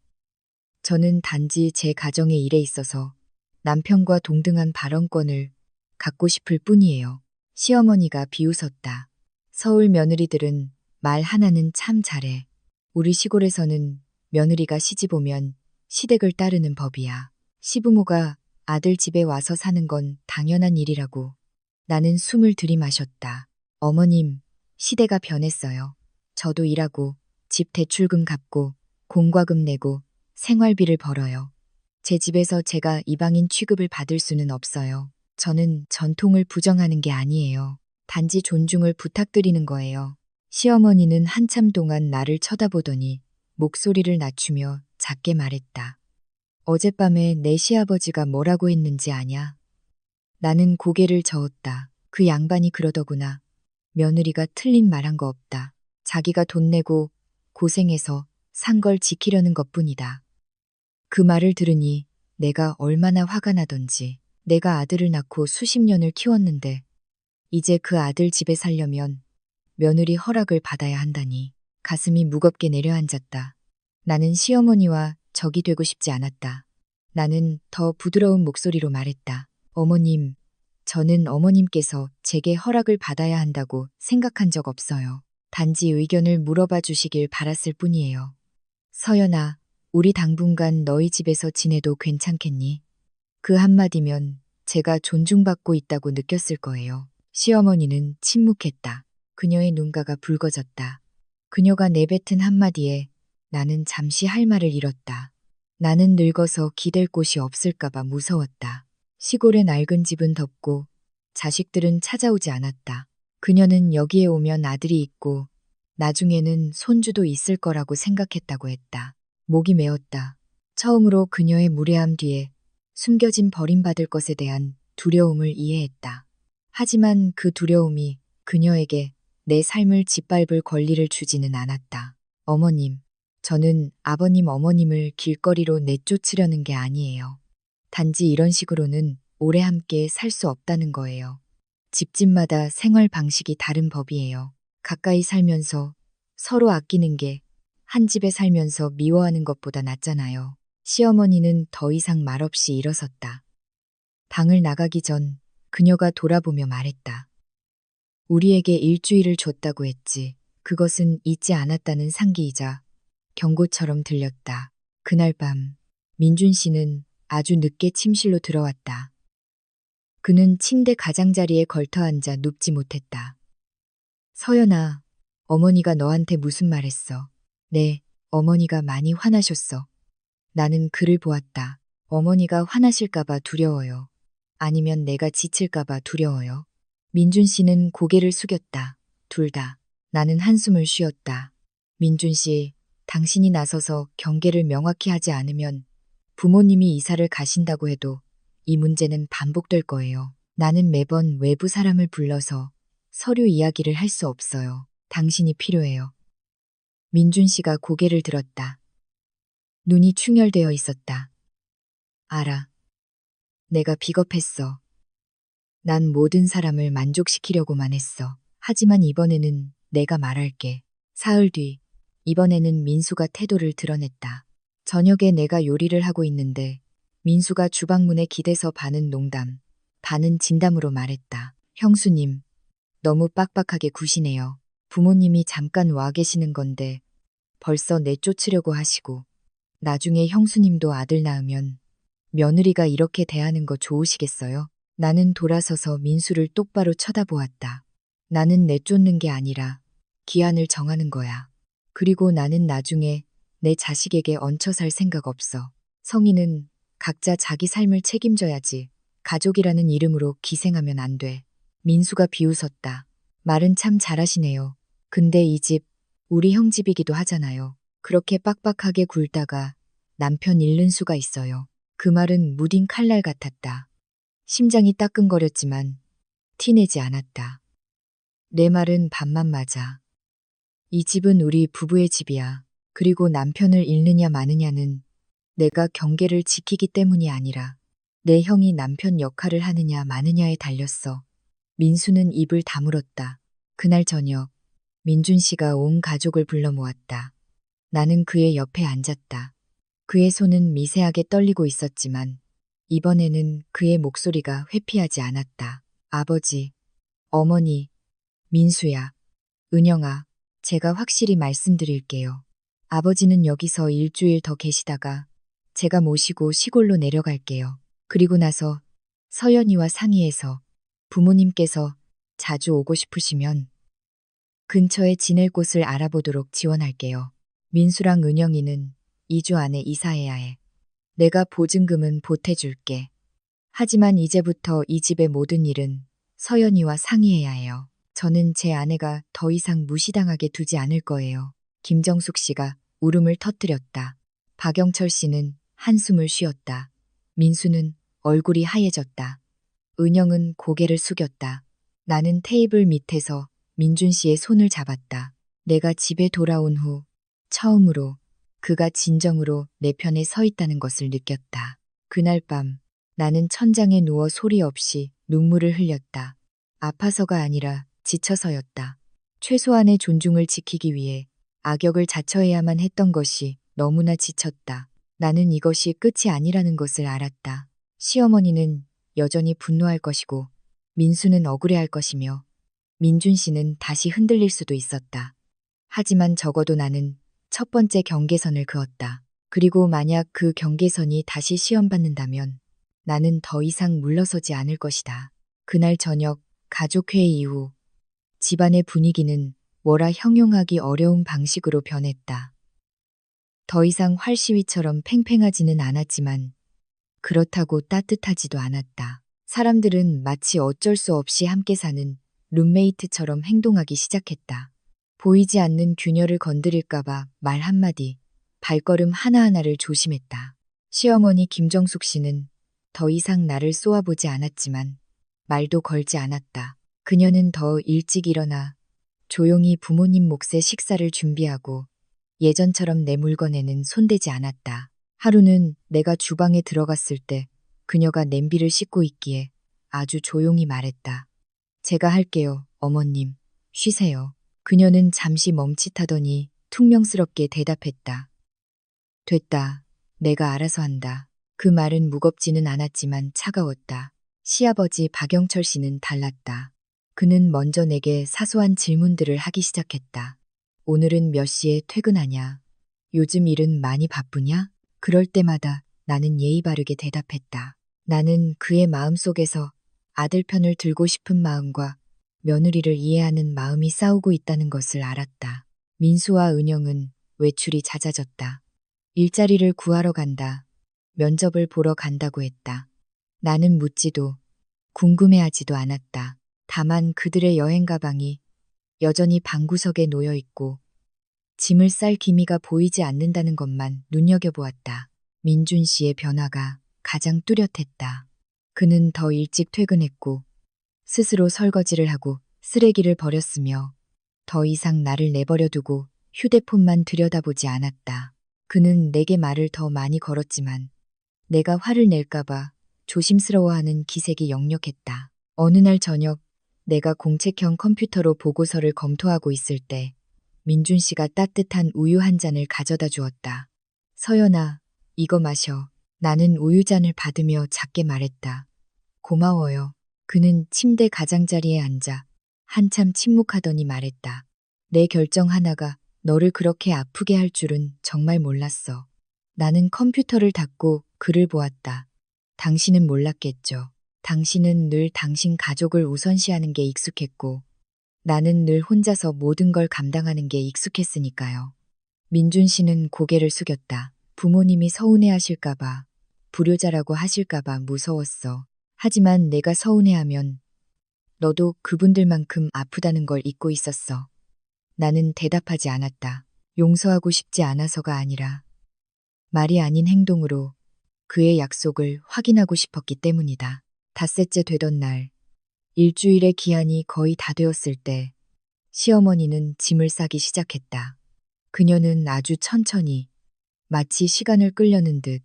저는 단지 제 가정의 일에 있어서 남편과 동등한 발언권을 갖고 싶을 뿐이에요. 시어머니가 비웃었다. 서울 며느리들은 말 하나는 참 잘해. 우리 시골에서는 며느리가 시집 오면 시댁을 따르는 법이야. 시부모가 아들 집에 와서 사는 건 당연한 일이라고. 나는 숨을 들이마셨다. 어머님, 시대가 변했어요. 저도 일하고 집 대출금 갚고 공과금 내고 생활비를 벌어요. 제 집에서 제가 이방인 취급을 받을 수는 없어요. 저는 전통을 부정하는 게 아니에요. 단지 존중을 부탁드리는 거예요. 시어머니는 한참 동안 나를 쳐다보더니 목소리를 낮추며 작게 말했다. 어젯밤에 내 시아버지가 뭐라고 했는지 아냐? 나는 고개를 저었다. 그 양반이 그러더구나. 며느리가 틀린 말한 거 없다. 자기가 돈 내고 고생해서 산 걸 지키려는 것뿐이다. 그 말을 들으니 내가 얼마나 화가 나던지. 내가 아들을 낳고 수십 년을 키웠는데 이제 그 아들 집에 살려면 며느리 허락을 받아야 한다니. 가슴이 무겁게 내려앉았다. 나는 시어머니와 적이 되고 싶지 않았다. 나는 더 부드러운 목소리로 말했다. 어머님, 저는 어머님께서 제게 허락을 받아야 한다고 생각한 적 없어요. 단지 의견을 물어봐 주시길 바랐을 뿐이에요. 서연아, 우리 당분간 너희 집에서 지내도 괜찮겠니? 그 한마디면 제가 존중받고 있다고 느꼈을 거예요. 시어머니는 침묵했다. 그녀의 눈가가 붉어졌다. 그녀가 내뱉은 한마디에 나는 잠시 할 말을 잃었다. 나는 늙어서 기댈 곳이 없을까봐 무서웠다. 시골의 낡은 집은 덥고 자식들은 찾아오지 않았다. 그녀는 여기에 오면 아들이 있고 나중에는 손주도 있을 거라고 생각했다고 했다. 목이 메었다. 처음으로 그녀의 무례함 뒤에 숨겨진 버림받을 것에 대한 두려움을 이해했다. 하지만 그 두려움이 그녀에게 내 삶을 짓밟을 권리를 주지는 않았다. 어머님, 저는 아버님 어머님을 길거리로 내쫓으려는 게 아니에요. 단지 이런 식으로는 오래 함께 살 수 없다는 거예요. 집집마다 생활 방식이 다른 법이에요. 가까이 살면서 서로 아끼는 게 한 집에 살면서 미워하는 것보다 낫잖아요. 시어머니는 더 이상 말없이 일어섰다. 방을 나가기 전 그녀가 돌아보며 말했다. 우리에게 일주일을 줬다고 했지. 그것은 잊지 않았다는 상기이자 경고처럼 들렸다. 그날 밤 민준 씨는 아주 늦게 침실로 들어왔다. 그는 침대 가장자리에 걸터앉아 눕지 못했다. 서연아, 어머니가 너한테 무슨 말 했어? 네, 어머니가 많이 화나셨어. 나는 그를 보았다. 어머니가 화나실까봐 두려워요. 아니면 내가 지칠까봐 두려워요. 민준 씨는 고개를 숙였다. 둘 다. 나는 한숨을 쉬었다. 민준 씨, 당신이 나서서 경계를 명확히 하지 않으면 부모님이 이사를 가신다고 해도 이 문제는 반복될 거예요. 나는 매번 외부 사람을 불러서 서류 이야기를 할 수 없어요. 당신이 필요해요. 민준 씨가 고개를 들었다. 눈이 충혈되어 있었다. 알아. 내가 비겁했어. 난 모든 사람을 만족시키려고만 했어. 하지만 이번에는 내가 말할게. 사흘 뒤, 이번에는 민수가 태도를 드러냈다. 저녁에 내가 요리를 하고 있는데 민수가 주방문에 기대서 반은 농담, 반은 진담으로 말했다. 형수님, 너무 빡빡하게 구시네요. 부모님이 잠깐 와 계시는 건데 벌써 내쫓으려고 하시고 나중에 형수님도 아들 낳으면 며느리가 이렇게 대하는 거 좋으시겠어요? 나는 돌아서서 민수를 똑바로 쳐다보았다. 나는 내쫓는 게 아니라 기한을 정하는 거야. 그리고 나는 나중에 내 자식에게 얹혀 살 생각 없어. 성인은 각자 자기 삶을 책임져야지. 가족이라는 이름으로 기생하면 안 돼. 민수가 비웃었다. 말은 참 잘하시네요. 근데 이 집, 우리 형 집이기도 하잖아요. 그렇게 빡빡하게 굴다가 남편 잃는 수가 있어요. 그 말은 무딘 칼날 같았다. 심장이 따끔거렸지만 티내지 않았다. 내 말은 반만 맞아. 이 집은 우리 부부의 집이야. 그리고 남편을 잃느냐 마느냐는 내가 경계를 지키기 때문이 아니라 내 형이 남편 역할을 하느냐 마느냐에 달렸어. 민수는 입을 다물었다. 그날 저녁 민준 씨가 온 가족을 불러 모았다. 나는 그의 옆에 앉았다. 그의 손은 미세하게 떨리고 있었지만 이번에는 그의 목소리가 회피하지 않았다. 아버지, 어머니, 민수야, 은영아, 제가 확실히 말씀드릴게요. 아버지는 여기서 일주일 더 계시다가 제가 모시고 시골로 내려갈게요. 그리고 나서 서연이와 상의해서 부모님께서 자주 오고 싶으시면 근처에 지낼 곳을 알아보도록 지원할게요. 민수랑 은영이는 2주 안에 이사해야 해. 내가 보증금은 보태줄게. 하지만 이제부터 이 집의 모든 일은 서연이와 상의해야 해요. 저는 제 아내가 더 이상 무시당하게 두지 않을 거예요. 김정숙 씨가 울음을 터뜨렸다. 박영철 씨는 한숨을 쉬었다. 민수는 얼굴이 하얘졌다. 은영은 고개를 숙였다. 나는 테이블 밑에서 민준 씨의 손을 잡았다. 내가 집에 돌아온 후 처음으로 그가 진정으로 내 편에 서 있다는 것을 느꼈다. 그날 밤 나는 천장에 누워 소리 없이 눈물을 흘렸다. 아파서가 아니라 지쳐서였다. 최소한의 존중을 지키기 위해 악역을 자처해야만 했던 것이 너무나 지쳤다. 나는 이것이 끝이 아니라는 것을 알았다. 시어머니는 여전히 분노할 것이고 민수는 억울해할 것이며 민준 씨는 다시 흔들릴 수도 있었다. 하지만 적어도 나는 첫 번째 경계선을 그었다. 그리고 만약 그 경계선이 다시 시험받는다면 나는 더 이상 물러서지 않을 것이다. 그날 저녁 가족회의 이후 집안의 분위기는 뭐라 형용하기 어려운 방식으로 변했다. 더 이상 활시위처럼 팽팽하지는 않았지만 그렇다고 따뜻하지도 않았다. 사람들은 마치 어쩔 수 없이 함께 사는 룸메이트처럼 행동하기 시작했다. 보이지 않는 균열을 건드릴까봐 말 한마디, 발걸음 하나하나를 조심했다. 시어머니 김정숙 씨는 더 이상 나를 쏘아보지 않았지만 말도 걸지 않았다. 그녀는 더 일찍 일어나 조용히 부모님 몫의 식사를 준비하고 예전처럼 내 물건에는 손대지 않았다. 하루는 내가 주방에 들어갔을 때 그녀가 냄비를 씻고 있기에 아주 조용히 말했다. 제가 할게요, 어머님. 쉬세요. 그녀는 잠시 멈칫하더니 퉁명스럽게 대답했다. 됐다. 내가 알아서 한다. 그 말은 무겁지는 않았지만 차가웠다. 시아버지 박영철 씨는 달랐다. 그는 먼저 내게 사소한 질문들을 하기 시작했다. 오늘은 몇 시에 퇴근하냐? 요즘 일은 많이 바쁘냐? 그럴 때마다 나는 예의 바르게 대답했다. 나는 그의 마음속에서 아들 편을 들고 싶은 마음과 며느리를 이해하는 마음이 싸우고 있다는 것을 알았다. 민수와 은영은 외출이 잦아졌다. 일자리를 구하러 간다. 면접을 보러 간다고 했다. 나는 묻지도 궁금해하지도 않았다. 다만 그들의 여행 가방이 여전히 방구석에 놓여 있고 짐을 쌀 기미가 보이지 않는다는 것만 눈여겨보았다. 민준 씨의 변화가 가장 뚜렷했다. 그는 더 일찍 퇴근했고 스스로 설거지를 하고 쓰레기를 버렸으며 더 이상 나를 내버려 두고 휴대폰만 들여다보지 않았다. 그는 내게 말을 더 많이 걸었지만 내가 화를 낼까봐 조심스러워하는 기색이 역력했다. 어느 날 저녁 내가 공책형 컴퓨터로 보고서를 검토하고 있을 때 민준 씨가 따뜻한 우유 한 잔을 가져다 주었다. 서연아, 이거 마셔. 나는 우유잔을 받으며 작게 말했다. 고마워요. 그는 침대 가장자리에 앉아 한참 침묵하더니 말했다. 내 결정 하나가 너를 그렇게 아프게 할 줄은 정말 몰랐어. 나는 컴퓨터를 닫고 글을 보았다. 당신은 몰랐겠죠. 당신은 늘 당신 가족을 우선시하는 게 익숙했고 나는 늘 혼자서 모든 걸 감당하는 게 익숙했으니까요. 민준 씨는 고개를 숙였다. 부모님이 서운해하실까봐, 불효자라고 하실까봐 무서웠어. 하지만 내가 서운해하면 너도 그분들만큼 아프다는 걸 잊고 있었어. 나는 대답하지 않았다. 용서하고 싶지 않아서가 아니라 말이 아닌 행동으로 그의 약속을 확인하고 싶었기 때문이다. 닷새째 되던 날, 일주일의 기한이 거의 다 되었을 때 시어머니는 짐을 싸기 시작했다. 그녀는 아주 천천히 마치 시간을 끌려는 듯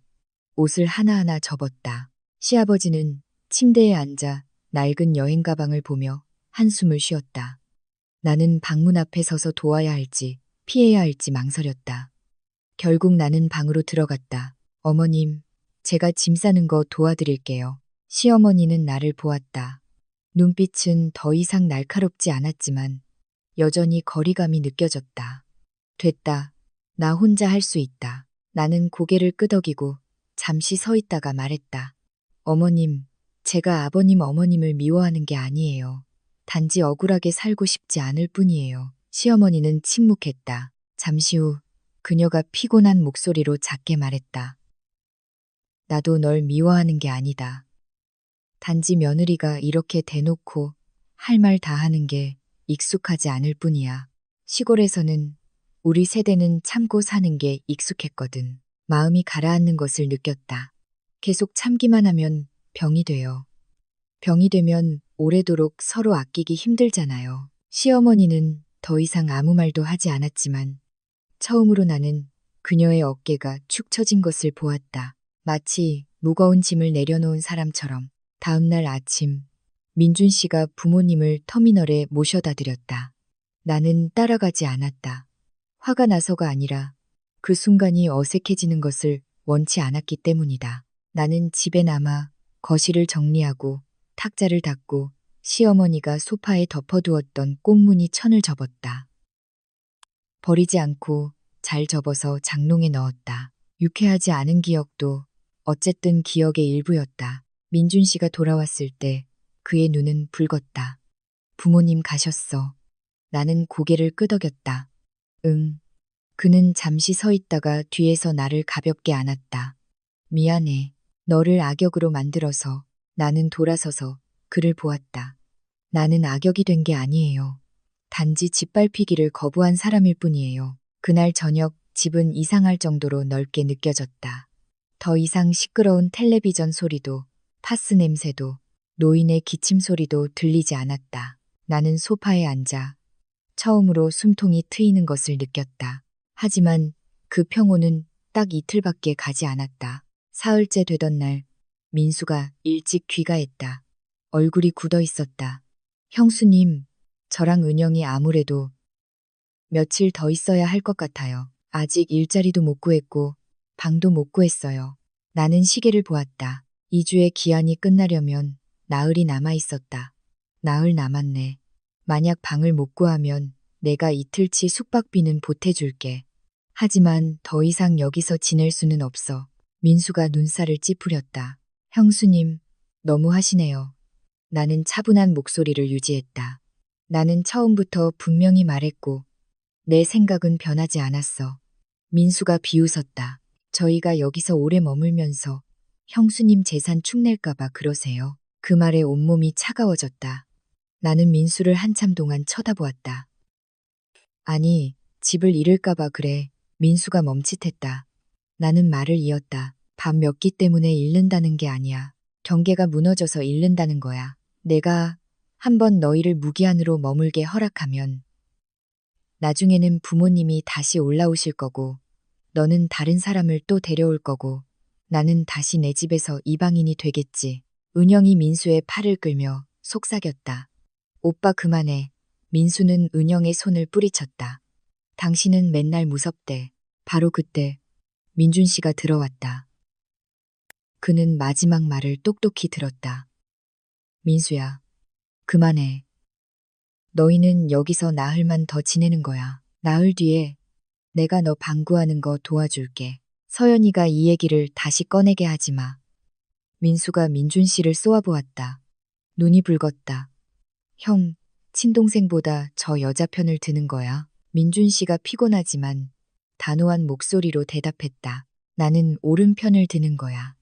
옷을 하나하나 접었다. 시아버지는 침대에 앉아 낡은 여행 가방을 보며 한숨을 쉬었다. 나는 방문 앞에 서서 도와야 할지 피해야 할지 망설였다. 결국 나는 방으로 들어갔다. 어머님, 제가 짐 싸는 거 도와드릴게요. 시어머니는 나를 보았다. 눈빛은 더 이상 날카롭지 않았지만 여전히 거리감이 느껴졌다. 됐다. 나 혼자 할 수 있다. 나는 고개를 끄덕이고 잠시 서 있다가 말했다. 어머님, 제가 아버님 어머님을 미워하는 게 아니에요. 단지 억울하게 살고 싶지 않을 뿐이에요. 시어머니는 침묵했다. 잠시 후 그녀가 피곤한 목소리로 작게 말했다. 나도 널 미워하는 게 아니다. 단지 며느리가 이렇게 대놓고 할 말 다 하는 게 익숙하지 않을 뿐이야. 시골에서는 우리 세대는 참고 사는 게 익숙했거든. 마음이 가라앉는 것을 느꼈다. 계속 참기만 하면 병이 돼요. 병이 되면 오래도록 서로 아끼기 힘들잖아요. 시어머니는 더 이상 아무 말도 하지 않았지만 처음으로 나는 그녀의 어깨가 축 처진 것을 보았다. 마치 무거운 짐을 내려놓은 사람처럼. 다음날 아침, 민준 씨가 부모님을 터미널에 모셔다 드렸다. 나는 따라가지 않았다. 화가 나서가 아니라 그 순간이 어색해지는 것을 원치 않았기 때문이다. 나는 집에 남아 거실을 정리하고 탁자를 닦고 시어머니가 소파에 덮어두었던 꽃무늬 천을 접었다. 버리지 않고 잘 접어서 장롱에 넣었다. 유쾌하지 않은 기억도 어쨌든 기억의 일부였다. 민준 씨가 돌아왔을 때 그의 눈은 붉었다. 부모님 가셨어. 나는 고개를 끄덕였다. 응. 그는 잠시 서 있다가 뒤에서 나를 가볍게 안았다. 미안해. 너를 악역으로 만들어서. 나는 돌아서서 그를 보았다. 나는 악역이 된 게 아니에요. 단지 짓밟히기를 거부한 사람일 뿐이에요. 그날 저녁 집은 이상할 정도로 넓게 느껴졌다. 더 이상 시끄러운 텔레비전 소리도 파스 냄새도 노인의 기침 소리도 들리지 않았다. 나는 소파에 앉아 처음으로 숨통이 트이는 것을 느꼈다. 하지만 그 평온은 딱 이틀밖에 가지 않았다. 사흘째 되던 날 민수가 일찍 귀가했다. 얼굴이 굳어 있었다. 형수님, 저랑 은영이 아무래도 며칠 더 있어야 할 것 같아요. 아직 일자리도 못 구했고 방도 못 구했어요. 나는 시계를 보았다. 2주의 기한이 끝나려면 나흘이 남아 있었다. 나흘 남았네. 만약 방을 못 구하면 내가 이틀치 숙박비는 보태줄게. 하지만 더 이상 여기서 지낼 수는 없어. 민수가 눈살을 찌푸렸다. 형수님, 너무 하시네요. 나는 차분한 목소리를 유지했다. 나는 처음부터 분명히 말했고 내 생각은 변하지 않았어. 민수가 비웃었다. 저희가 여기서 오래 머물면서 형수님 재산 축낼까봐 그러세요. 그 말에 온몸이 차가워졌다. 나는 민수를 한참 동안 쳐다보았다. 아니, 집을 잃을까봐 그래. 민수가 멈칫했다. 나는 말을 이었다. 밥 몇 끼 때문에 잃는다는 게 아니야. 경계가 무너져서 잃는다는 거야. 내가 한번 너희를 무기한으로 머물게 허락하면 나중에는 부모님이 다시 올라오실 거고 너는 다른 사람을 또 데려올 거고 나는 다시 내 집에서 이방인이 되겠지. 은영이 민수의 팔을 끌며 속삭였다. 오빠 그만해. 민수는 은영의 손을 뿌리쳤다. 당신은 맨날 무섭대. 바로 그때 민준 씨가 들어왔다. 그는 마지막 말을 똑똑히 들었다. 민수야, 그만해. 너희는 여기서 나흘만 더 지내는 거야. 나흘 뒤에 내가 너 방구하는 거 도와줄게. 서연이가 이 얘기를 다시 꺼내게 하지 마. 민수가 민준 씨를 쏘아보았다. 눈이 붉었다. 형, 친동생보다 저 여자 편을 드는 거야. 민준 씨가 피곤하지만 단호한 목소리로 대답했다. 나는 옳은 편을 드는 거야.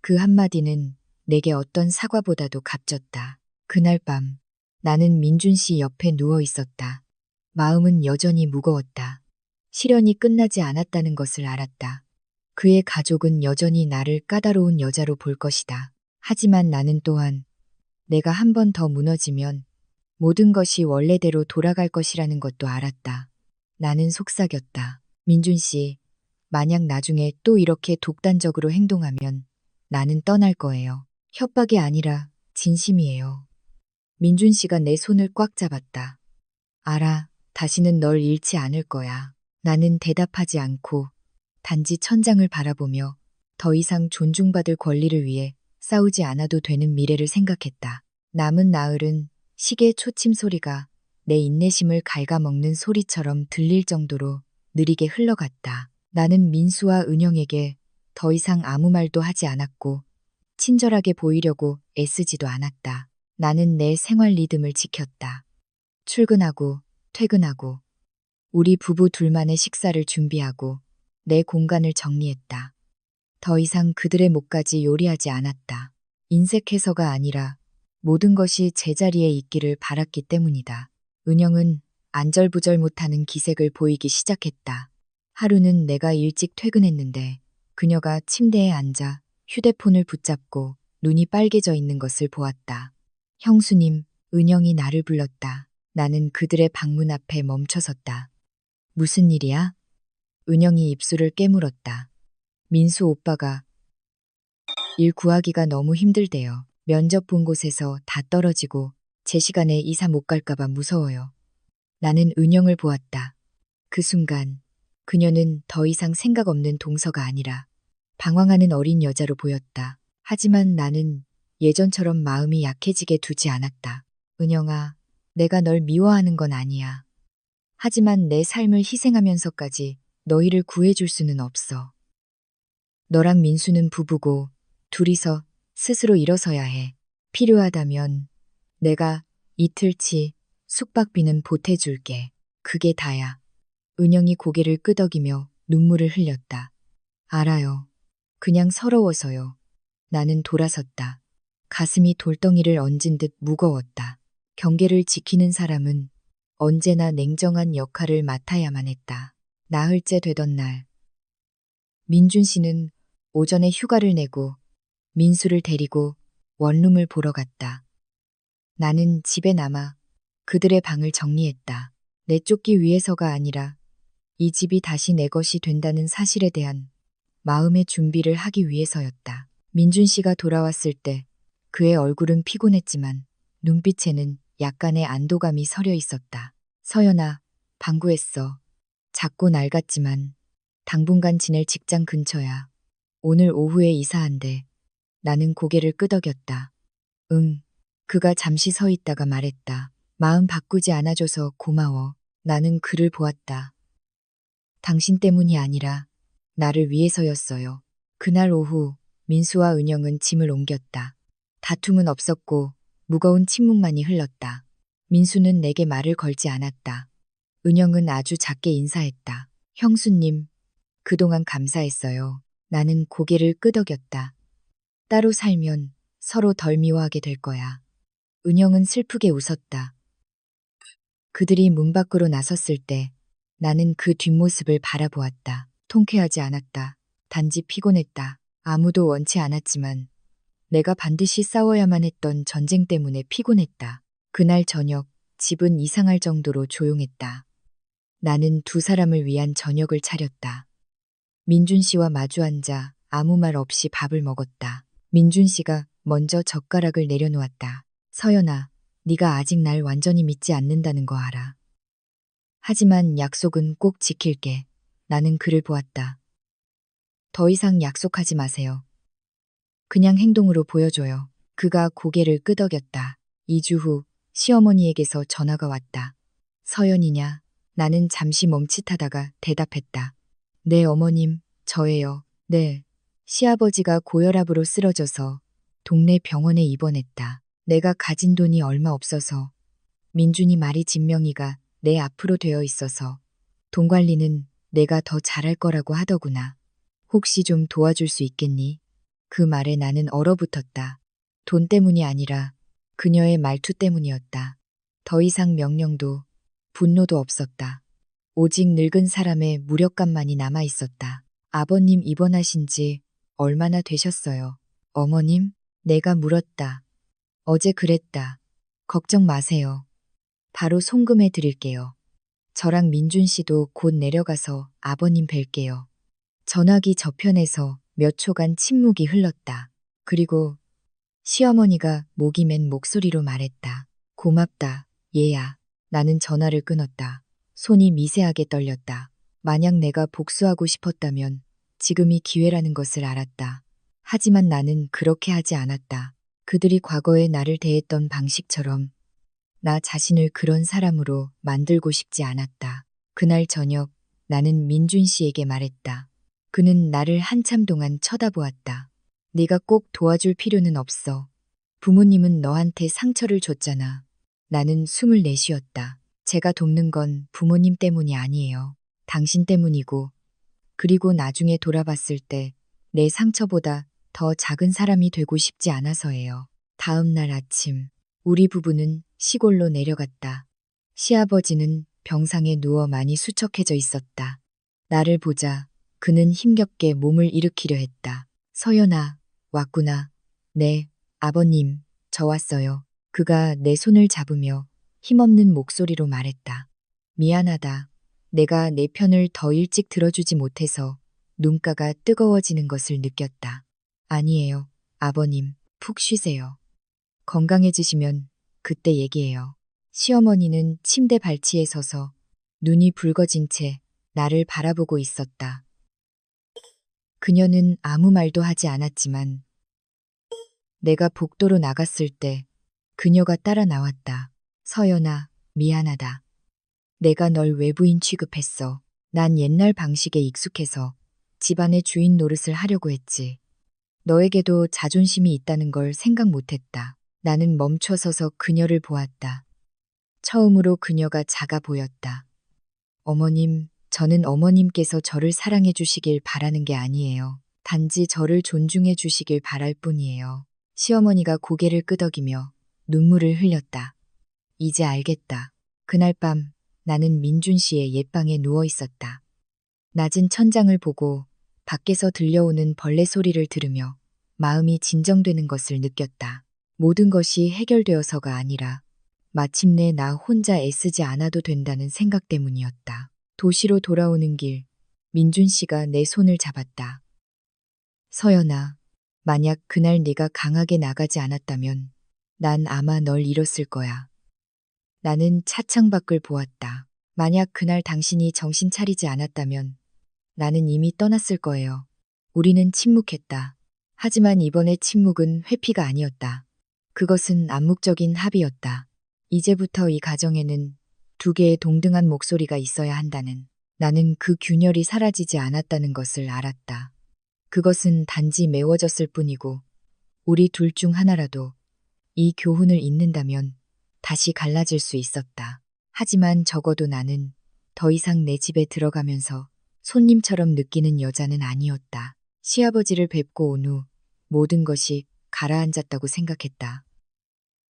그 한마디는 내게 어떤 사과보다도 값졌다. 그날 밤 나는 민준 씨 옆에 누워 있었다. 마음은 여전히 무거웠다. 실연이 끝나지 않았다는 것을 알았다. 그의 가족은 여전히 나를 까다로운 여자로 볼 것이다. 하지만 나는 또한 내가 한 번 더 무너지면 모든 것이 원래대로 돌아갈 것이라는 것도 알았다. 나는 속삭였다. 민준 씨, 만약 나중에 또 이렇게 독단적으로 행동하면 나는 떠날 거예요. 협박이 아니라 진심이에요. 민준 씨가 내 손을 꽉 잡았다. 알아, 다시는 널 잃지 않을 거야. 나는 대답하지 않고 단지 천장을 바라보며 더 이상 존중받을 권리를 위해 싸우지 않아도 되는 미래를 생각했다. 남은 나흘은 시계의 초침 소리가 내 인내심을 갉아먹는 소리처럼 들릴 정도로 느리게 흘러갔다. 나는 민수와 은영에게 더 이상 아무 말도 하지 않았고 친절하게 보이려고 애쓰지도 않았다. 나는 내 생활 리듬을 지켰다. 출근하고 퇴근하고 우리 부부 둘만의 식사를 준비하고 내 공간을 정리했다. 더 이상 그들의 몫까지 요리하지 않았다. 인색해서가 아니라 모든 것이 제자리에 있기를 바랐기 때문이다. 은영은 안절부절 못하는 기색을 보이기 시작했다. 하루는 내가 일찍 퇴근했는데 그녀가 침대에 앉아 휴대폰을 붙잡고 눈이 빨개져 있는 것을 보았다. 형수님, 은영이 나를 불렀다. 나는 그들의 방문 앞에 멈춰섰다. 무슨 일이야? 은영이 입술을 깨물었다. 민수 오빠가 일 구하기가 너무 힘들대요. 면접 본 곳에서 다 떨어지고 제 시간에 이사 못 갈까봐 무서워요. 나는 은영을 보았다. 그 순간 그녀는 더 이상 생각 없는 동서가 아니라 방황하는 어린 여자로 보였다. 하지만 나는 예전처럼 마음이 약해지게 두지 않았다. 은영아, 내가 널 미워하는 건 아니야. 하지만 내 삶을 희생하면서까지 너희를 구해줄 수는 없어. 너랑 민수는 부부고 둘이서 스스로 일어서야 해. 필요하다면 내가 이틀치 숙박비는 보태줄게. 그게 다야. 은영이 고개를 끄덕이며 눈물을 흘렸다. 알아요. 그냥 서러워서요. 나는 돌아섰다. 가슴이 돌덩이를 얹은 듯 무거웠다. 경계를 지키는 사람은 언제나 냉정한 역할을 맡아야만 했다. 나흘째 되던 날, 민준 씨는 오전에 휴가를 내고 민수를 데리고 원룸을 보러 갔다. 나는 집에 남아 그들의 방을 정리했다. 내쫓기 위해서가 아니라 이 집이 다시 내 것이 된다는 사실에 대한 마음의 준비를 하기 위해서였다. 민준 씨가 돌아왔을 때 그의 얼굴은 피곤했지만 눈빛에는 약간의 안도감이 서려 있었다. 서연아, 방구했어. 작고 낡았지만 당분간 지낼 직장 근처야. 오늘 오후에 이사한대. 나는 고개를 끄덕였다. 응. 그가 잠시 서 있다가 말했다. 마음 바꾸지 않아줘서 고마워. 나는 그를 보았다. 당신 때문이 아니라 나를 위해서였어요. 그날 오후 민수와 은영은 짐을 옮겼다. 다툼은 없었고 무거운 침묵만이 흘렀다. 민수는 내게 말을 걸지 않았다. 은영은 아주 작게 인사했다. 형수님, 그동안 감사했어요. 나는 고개를 끄덕였다. 따로 살면 서로 덜 미워하게 될 거야. 은영은 슬프게 웃었다. 그들이 문 밖으로 나섰을 때 나는 그 뒷모습을 바라보았다. 통쾌하지 않았다. 단지 피곤했다. 아무도 원치 않았지만 내가 반드시 싸워야만 했던 전쟁 때문에 피곤했다. 그날 저녁 집은 이상할 정도로 조용했다. 나는 두 사람을 위한 저녁을 차렸다. 민준 씨와 마주 앉아 아무 말 없이 밥을 먹었다. 민준 씨가 먼저 젓가락을 내려놓았다. 서연아, 네가 아직 날 완전히 믿지 않는다는 거 알아. 하지만 약속은 꼭 지킬게. 나는 그를 보았다. 더 이상 약속하지 마세요. 그냥 행동으로 보여줘요. 그가 고개를 끄덕였다. 2주 후 시어머니에게서 전화가 왔다. 서연이냐? 나는 잠시 멈칫하다가 대답했다. 네, 어머님, 저예요. 네. 시아버지가 고혈압으로 쓰러져서 동네 병원에 입원했다. 내가 가진 돈이 얼마 없어서 민준이 말이 진명이가 내 앞으로 되어 있어서 돈 관리는 내가 더 잘할 거라고 하더구나. 혹시 좀 도와줄 수 있겠니? 그 말에 나는 얼어붙었다. 돈 때문이 아니라 그녀의 말투 때문이었다. 더 이상 명령도 분노도 없었다. 오직 늙은 사람의 무력감만이 남아 있었다. 아버님 입원하신 지 얼마나 되셨어요? 어머님? 내가 물었다. 어제 그랬다. 걱정 마세요. 바로 송금해 드릴게요. 저랑 민준 씨도 곧 내려가서 아버님 뵐게요. 전화기 저편에서 몇 초간 침묵이 흘렀다. 그리고 시어머니가 목이 맨 목소리로 말했다. 고맙다, 얘야. 나는 전화를 끊었다. 손이 미세하게 떨렸다. 만약 내가 복수하고 싶었다면 지금이 기회라는 것을 알았다. 하지만 나는 그렇게 하지 않았다. 그들이 과거에 나를 대했던 방식처럼 나 자신을 그런 사람으로 만들고 싶지 않았다. 그날 저녁 나는 민준 씨에게 말했다. 그는 나를 한참 동안 쳐다보았다. 네가 꼭 도와줄 필요는 없어. 부모님은 너한테 상처를 줬잖아. 나는 숨을 내쉬었다. 제가 돕는 건 부모님 때문이 아니에요. 당신 때문이고, 그리고 나중에 돌아봤을 때 내 상처보다 더 작은 사람이 되고 싶지 않아서예요. 다음 날 아침, 우리 부부는 시골로 내려갔다. 시아버지는 병상에 누워 많이 수척해져 있었다. 나를 보자 그는 힘겹게 몸을 일으키려 했다. 서연아, 왔구나. 네, 아버님, 저 왔어요. 그가 내 손을 잡으며 힘없는 목소리로 말했다. 미안하다. 내가 내 편을 더 일찍 들어주지 못해서 눈가가 뜨거워지는 것을 느꼈다. 아니에요, 아버님. 푹 쉬세요. 건강해지시면 그때 얘기해요. 시어머니는 침대 발치에 서서 눈이 붉어진 채 나를 바라보고 있었다. 그녀는 아무 말도 하지 않았지만 내가 복도로 나갔을 때 그녀가 따라 나왔다. 서연아, 미안하다. 내가 널 외부인 취급했어. 난 옛날 방식에 익숙해서 집안의 주인 노릇을 하려고 했지. 너에게도 자존심이 있다는 걸 생각 못했다. 나는 멈춰서서 그녀를 보았다. 처음으로 그녀가 작아 보였다. 어머님, 저는 어머님께서 저를 사랑해 주시길 바라는 게 아니에요. 단지 저를 존중해 주시길 바랄 뿐이에요. 시어머니가 고개를 끄덕이며 눈물을 흘렸다. 이제 알겠다. 그날 밤 나는 민준 씨의 옛방에 누워 있었다. 낮은 천장을 보고 밖에서 들려오는 벌레 소리를 들으며 마음이 진정되는 것을 느꼈다. 모든 것이 해결되어서가 아니라 마침내 나 혼자 애쓰지 않아도 된다는 생각 때문이었다. 도시로 돌아오는 길, 민준 씨가 내 손을 잡았다. 서연아, 만약 그날 네가 강하게 나가지 않았다면 난 아마 널 잃었을 거야. 나는 차창 밖을 보았다. 만약 그날 당신이 정신 차리지 않았다면 나는 이미 떠났을 거예요. 우리는 침묵했다. 하지만 이번의 침묵은 회피가 아니었다. 그것은 암묵적인 합의였다. 이제부터 이 가정에는 두 개의 동등한 목소리가 있어야 한다는. 나는 그 균열이 사라지지 않았다는 것을 알았다. 그것은 단지 메워졌을 뿐이고 우리 둘 중 하나라도 이 교훈을 잊는다면 다시 갈라질 수 있었다. 하지만 적어도 나는 더 이상 내 집에 들어가면서 손님처럼 느끼는 여자는 아니었다. 시아버지를 뵙고 온 후 모든 것이 가라앉았다고 생각했다.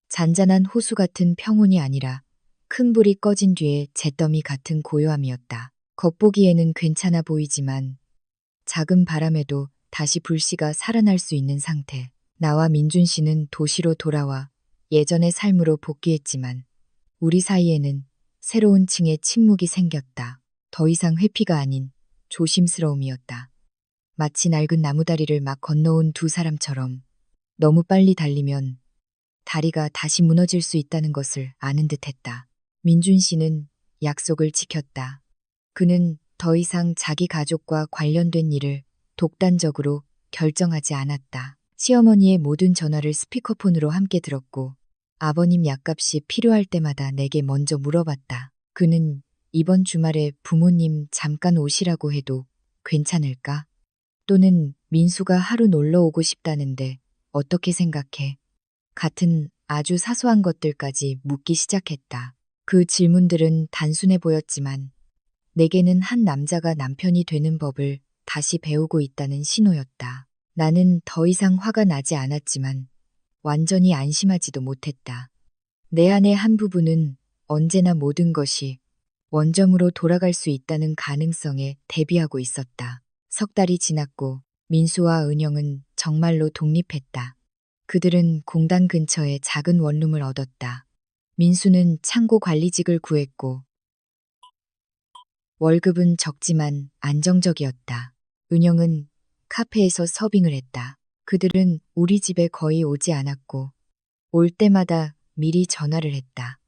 잔잔한 호수 같은 평온이 아니라 큰 불이 꺼진 뒤에 잿더미 같은 고요함이었다. 겉보기에는 괜찮아 보이지만 작은 바람에도 다시 불씨가 살아날 수 있는 상태. 나와 민준 씨는 도시로 돌아와 예전의 삶으로 복귀했지만 우리 사이에는 새로운 층의 침묵이 생겼다. 더 이상 회피가 아닌 조심스러움이었다. 마치 낡은 나무다리를 막 건너온 두 사람처럼 너무 빨리 달리면 다리가 다시 무너질 수 있다는 것을 아는 듯했다. 민준 씨는 약속을 지켰다. 그는 더 이상 자기 가족과 관련된 일을 독단적으로 결정하지 않았다. 시어머니의 모든 전화를 스피커폰으로 함께 들었고 아버님 약값이 필요할 때마다 내게 먼저 물어봤다. 그는 이번 주말에 부모님 잠깐 오시라고 해도 괜찮을까? 또는 민수가 하루 놀러 오고 싶다는데 어떻게 생각해? 같은 아주 사소한 것들까지 묻기 시작했다. 그 질문들은 단순해 보였지만 내게는 한 남자가 남편이 되는 법을 다시 배우고 있다는 신호였다. 나는 더 이상 화가 나지 않았지만 완전히 안심하지도 못했다. 내 안의 한 부분은 언제나 모든 것이 원점으로 돌아갈 수 있다는 가능성에 대비하고 있었다. 석 달이 지났고 민수와 은영은 정말로 독립했다. 그들은 공단 근처에 작은 원룸을 얻었다. 민수는 창고 관리직을 구했고 월급은 적지만 안정적이었다. 은영은 카페에서 서빙을 했다. 그들은 우리 집에 거의 오지 않았고 올 때마다 미리 전화를 했다.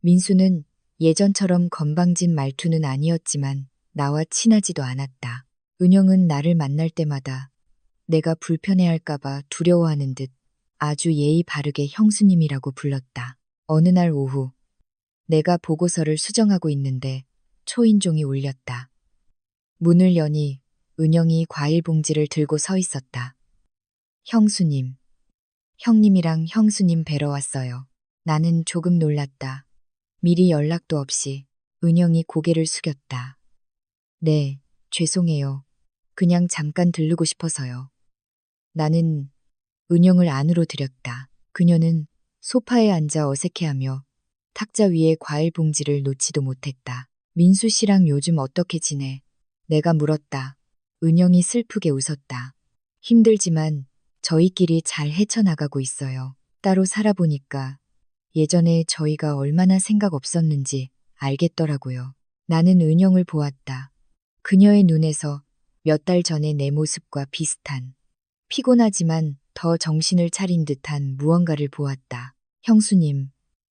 민수는 예전처럼 건방진 말투는 아니었지만 나와 친하지도 않았다. 은영은 나를 만날 때마다 내가 불편해할까봐 두려워하는 듯 아주 예의 바르게 형수님이라고 불렀다. 어느 날 오후 내가 보고서를 수정하고 있는데 초인종이 울렸다. 문을 여니 은영이 과일 봉지를 들고 서 있었다. 형수님. 형님이랑 형수님 뵈러 왔어요. 나는 조금 놀랐다. 미리 연락도 없이 은영이 고개를 숙였다. 네, 죄송해요. 그냥 잠깐 들르고 싶어서요. 나는 은영을 안으로 들였다. 그녀는 소파에 앉아 어색해하며 탁자 위에 과일 봉지를 놓지도 못했다. 민수 씨랑 요즘 어떻게 지내? 내가 물었다. 은영이 슬프게 웃었다. 힘들지만 저희끼리 잘 헤쳐나가고 있어요. 따로 살아보니까 예전에 저희가 얼마나 생각 없었는지 알겠더라고요. 나는 은영을 보았다. 그녀의 눈에서 몇 달 전의 내 모습과 비슷한 피곤하지만 더 정신을 차린 듯한 무언가를 보았다. 형수님,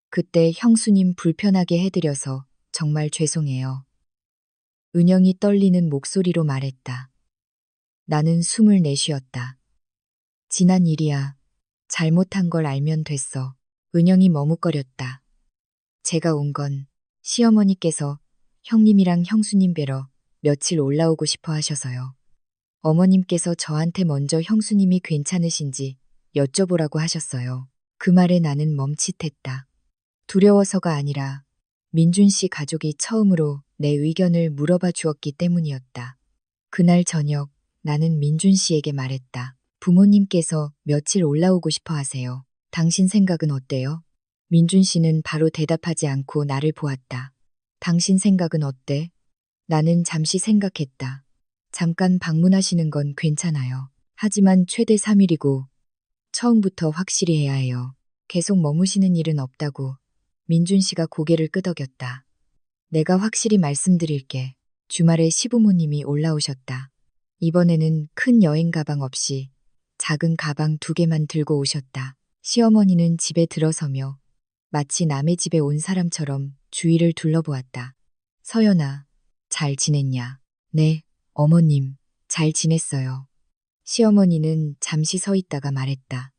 그때 형수님 불편하게 해드려서 정말 죄송해요. 은영이 떨리는 목소리로 말했다. 나는 숨을 내쉬었다. 지난 일이야. 잘못한 걸 알면 됐어. 은영이 머뭇거렸다. 제가 온 건 시어머니께서 형님이랑 형수님 뵈러 며칠 올라오고 싶어 하셔서요. 어머님께서 저한테 먼저 형수님이 괜찮으신지 여쭤보라고 하셨어요. 그 말에 나는 멈칫했다. 두려워서가 아니라 민준 씨 가족이 처음으로 내 의견을 물어봐 주었기 때문이었다. 그날 저녁 나는 민준 씨에게 말했다. 부모님께서 며칠 올라오고 싶어 하세요. 당신 생각은 어때요? 민준 씨는 바로 대답하지 않고 나를 보았다. 당신 생각은 어때? 나는 잠시 생각했다. 잠깐 방문하시는 건 괜찮아요. 하지만 최대 3일이고 처음부터 확실히 해야 해요. 계속 머무시는 일은 없다고. 민준 씨가 고개를 끄덕였다. 내가 확실히 말씀드릴게. 주말에 시부모님이 올라오셨다. 이번에는 큰 여행 가방 없이 작은 가방 2개만 들고 오셨다. 시어머니는 집에 들어서며 마치 남의 집에 온 사람처럼 주위를 둘러보았다. 서연아, 잘 지냈냐? 네, 어머님, 잘 지냈어요. 시어머니는 잠시 서 있다가 말했다.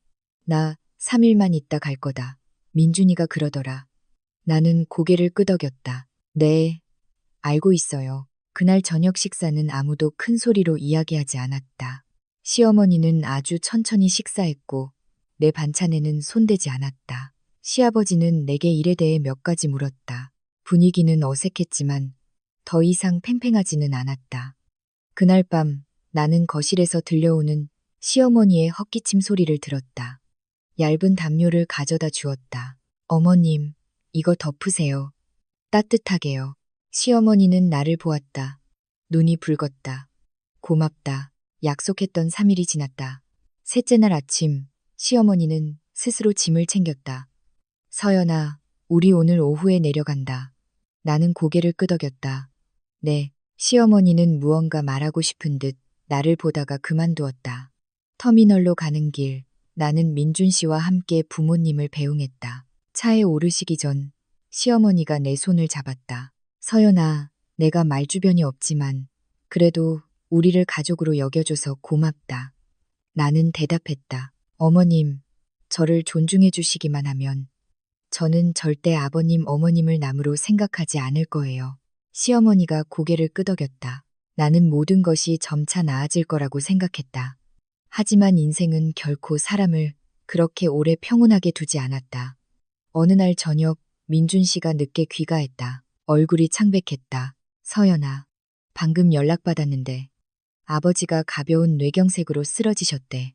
나 3일만 있다 갈 거다. 민준이가 그러더라. 나는 고개를 끄덕였다. 네, 알고 있어요. 그날 저녁 식사는 아무도 큰 소리로 이야기하지 않았다. 시어머니는 아주 천천히 식사했고 내 반찬에는 손대지 않았다. 시아버지는 내게 일에 대해 몇 가지 물었다. 분위기는 어색했지만 더 이상 팽팽하지는 않았다. 그날 밤 나는 거실에서 들려오는 시어머니의 헛기침 소리를 들었다. 얇은 담요를 가져다 주었다. 어머님, 이거 덮으세요. 따뜻하게요. 시어머니는 나를 보았다. 눈이 붉었다. 고맙다. 약속했던 3일이 지났다. 셋째 날 아침, 시어머니는 스스로 짐을 챙겼다. 서연아, 우리 오늘 오후에 내려간다. 나는 고개를 끄덕였다. 네, 시어머니는 무언가 말하고 싶은 듯 나를 보다가 그만두었다. 터미널로 가는 길, 나는 민준 씨와 함께 부모님을 배웅했다. 차에 오르시기 전 시어머니가 내 손을 잡았다. 서연아, 내가 말주변이 없지만 그래도 우리를 가족으로 여겨줘서 고맙다. 나는 대답했다. 어머님, 저를 존중해 주시기만 하면 저는 절대 아버님 어머님을 남으로 생각하지 않을 거예요. 시어머니가 고개를 끄덕였다. 나는 모든 것이 점차 나아질 거라고 생각했다. 하지만 인생은 결코 사람을 그렇게 오래 평온하게 두지 않았다. 어느 날 저녁 민준 씨가 늦게 귀가했다. 얼굴이 창백했다. 서연아, 방금 연락받았는데 아버지가 가벼운 뇌경색으로 쓰러지셨대.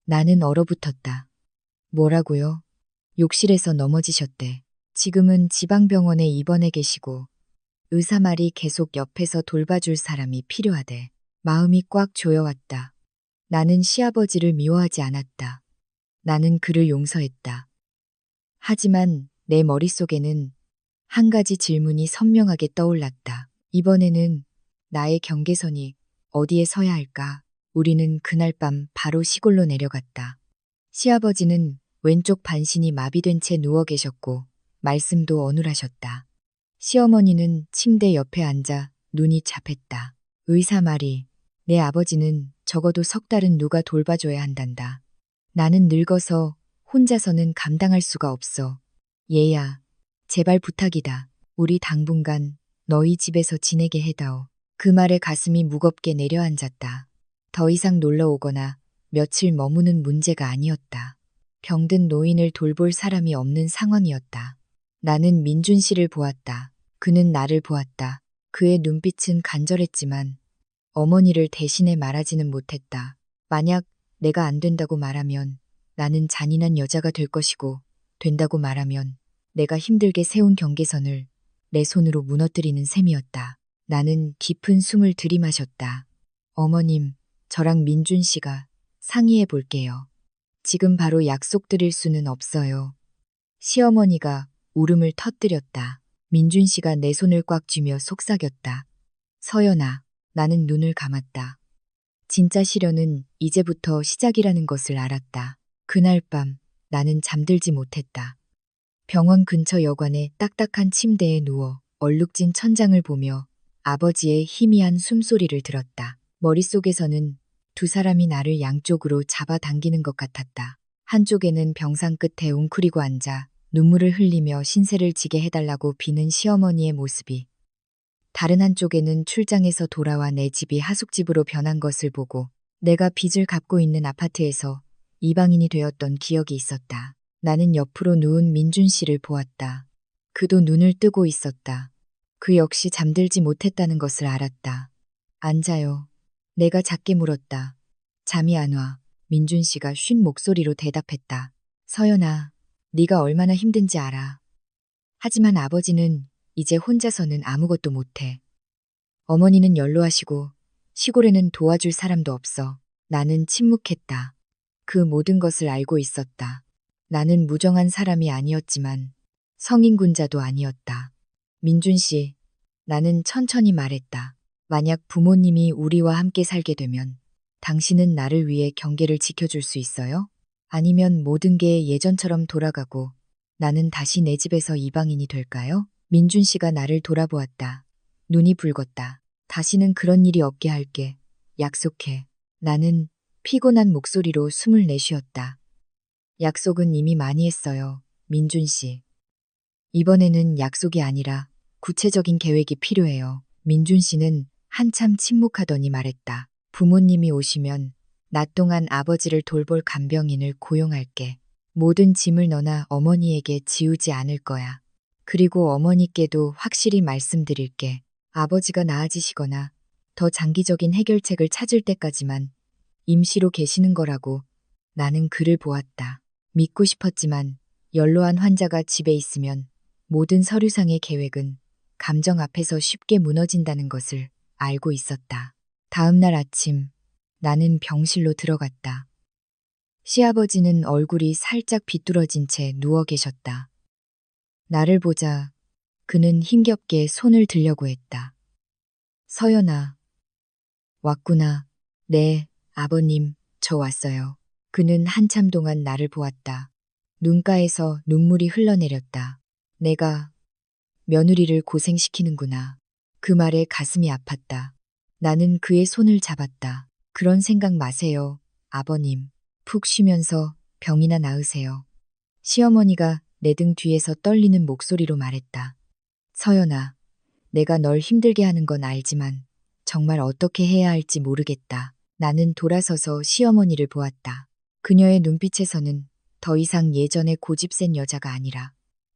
나는 얼어붙었다. 뭐라고요? 욕실에서 넘어지셨대. 지금은 지방병원에 입원해 계시고 의사 말이 계속 옆에서 돌봐줄 사람이 필요하대. 마음이 꽉 조여왔다. 나는 시아버지를 미워하지 않았다. 나는 그를 용서했다. 하지만 내 머릿속에는 한 가지 질문이 선명하게 떠올랐다. 이번에는 나의 경계선이 어디에 서야 할까? 우리는 그날 밤 바로 시골로 내려갔다. 시아버지는 왼쪽 반신이 마비된 채 누워 계셨고 말씀도 어눌하셨다. 시어머니는 침대 옆에 앉아 눈이 잡했다. 의사 말이 내 아버지는 적어도 석 달은 누가 돌봐줘야 한단다. 나는 늙어서 혼자서는 감당할 수가 없어. 얘야, 제발 부탁이다. 우리 당분간 너희 집에서 지내게 해다오. 그 말에 가슴이 무겁게 내려앉았다. 더 이상 놀러 오거나 며칠 머무는 문제가 아니었다. 병든 노인을 돌볼 사람이 없는 상황이었다. 나는 민준 씨를 보았다. 그는 나를 보았다. 그의 눈빛은 간절했지만 어머니를 대신해 말하지는 못했다. 만약 내가 안 된다고 말하면 나는 잔인한 여자가 될 것이고, 된다고 말하면 내가 힘들게 세운 경계선을 내 손으로 무너뜨리는 셈이었다. 나는 깊은 숨을 들이마셨다. 어머님, 저랑 민준 씨가 상의해 볼게요. 지금 바로 약속드릴 수는 없어요. 시어머니가 울음을 터뜨렸다. 민준 씨가 내 손을 꽉 쥐며 속삭였다. 서연아, 나는 눈을 감았다. 진짜 시련은 이제부터 시작이라는 것을 알았다. 그날 밤 나는 잠들지 못했다. 병원 근처 여관의 딱딱한 침대에 누워 얼룩진 천장을 보며 아버지의 희미한 숨소리를 들었다. 머릿속에서는 두 사람이 나를 양쪽으로 잡아당기는 것 같았다. 한쪽에는 병상 끝에 웅크리고 앉아 눈물을 흘리며 신세를 지게 해달라고 비는 시어머니의 모습이, 다른 한쪽에는 출장에서 돌아와 내 집이 하숙집으로 변한 것을 보고 내가 빚을 갚고 있는 아파트에서 이방인이 되었던 기억이 있었다. 나는 옆으로 누운 민준 씨를 보았다. 그도 눈을 뜨고 있었다. 그 역시 잠들지 못했다는 것을 알았다. 앉아요. 내가 작게 물었다. 잠이 안 와. 민준 씨가 쉰 목소리로 대답했다. 서연아, 네가 얼마나 힘든지 알아. 하지만 아버지는 이제 혼자서는 아무것도 못해. 어머니는 연로하시고 시골에는 도와줄 사람도 없어. 나는 침묵했다. 그 모든 것을 알고 있었다. 나는 무정한 사람이 아니었지만 성인군자도 아니었다. 민준 씨, 나는 천천히 말했다. 만약 부모님이 우리와 함께 살게 되면 당신은 나를 위해 경계를 지켜줄 수 있어요? 아니면 모든 게 예전처럼 돌아가고 나는 다시 내 집에서 이방인이 될까요? 민준 씨가 나를 돌아보았다. 눈이 붉었다. 다시는 그런 일이 없게 할게. 약속해. 나는 피곤한 목소리로 숨을 내쉬었다. 약속은 이미 많이 했어요. 민준 씨. 이번에는 약속이 아니라 구체적인 계획이 필요해요. 민준 씨는 한참 침묵하더니 말했다. 부모님이 오시면 낮 동안 아버지를 돌볼 간병인을 고용할게. 모든 짐을 너나 어머니에게 지우지 않을 거야. 그리고 어머니께도 확실히 말씀드릴게. 아버지가 나아지시거나 더 장기적인 해결책을 찾을 때까지만 임시로 계시는 거라고. 나는 그를 보았다. 믿고 싶었지만 연로한 환자가 집에 있으면 모든 서류상의 계획은 감정 앞에서 쉽게 무너진다는 것을 알고 있었다. 다음 날 아침 나는 병실로 들어갔다. 시아버지는 얼굴이 살짝 비뚤어진 채 누워 계셨다. 나를 보자 그는 힘겹게 손을 들려고 했다. 서연아. 왔구나. 네, 아버님, 저 왔어요. 그는 한참 동안 나를 보았다. 눈가에서 눈물이 흘러내렸다. 내가 며느리를 고생시키는구나. 그 말에 가슴이 아팠다. 나는 그의 손을 잡았다. 그런 생각 마세요, 아버님. 푹 쉬면서 병이나 나으세요. 시어머니가 내 등 뒤에서 떨리는 목소리로 말했다. 서연아, 내가 널 힘들게 하는 건 알지만 정말 어떻게 해야 할지 모르겠다. 나는 돌아서서 시어머니를 보았다. 그녀의 눈빛에서는 더 이상 예전의 고집센 여자가 아니라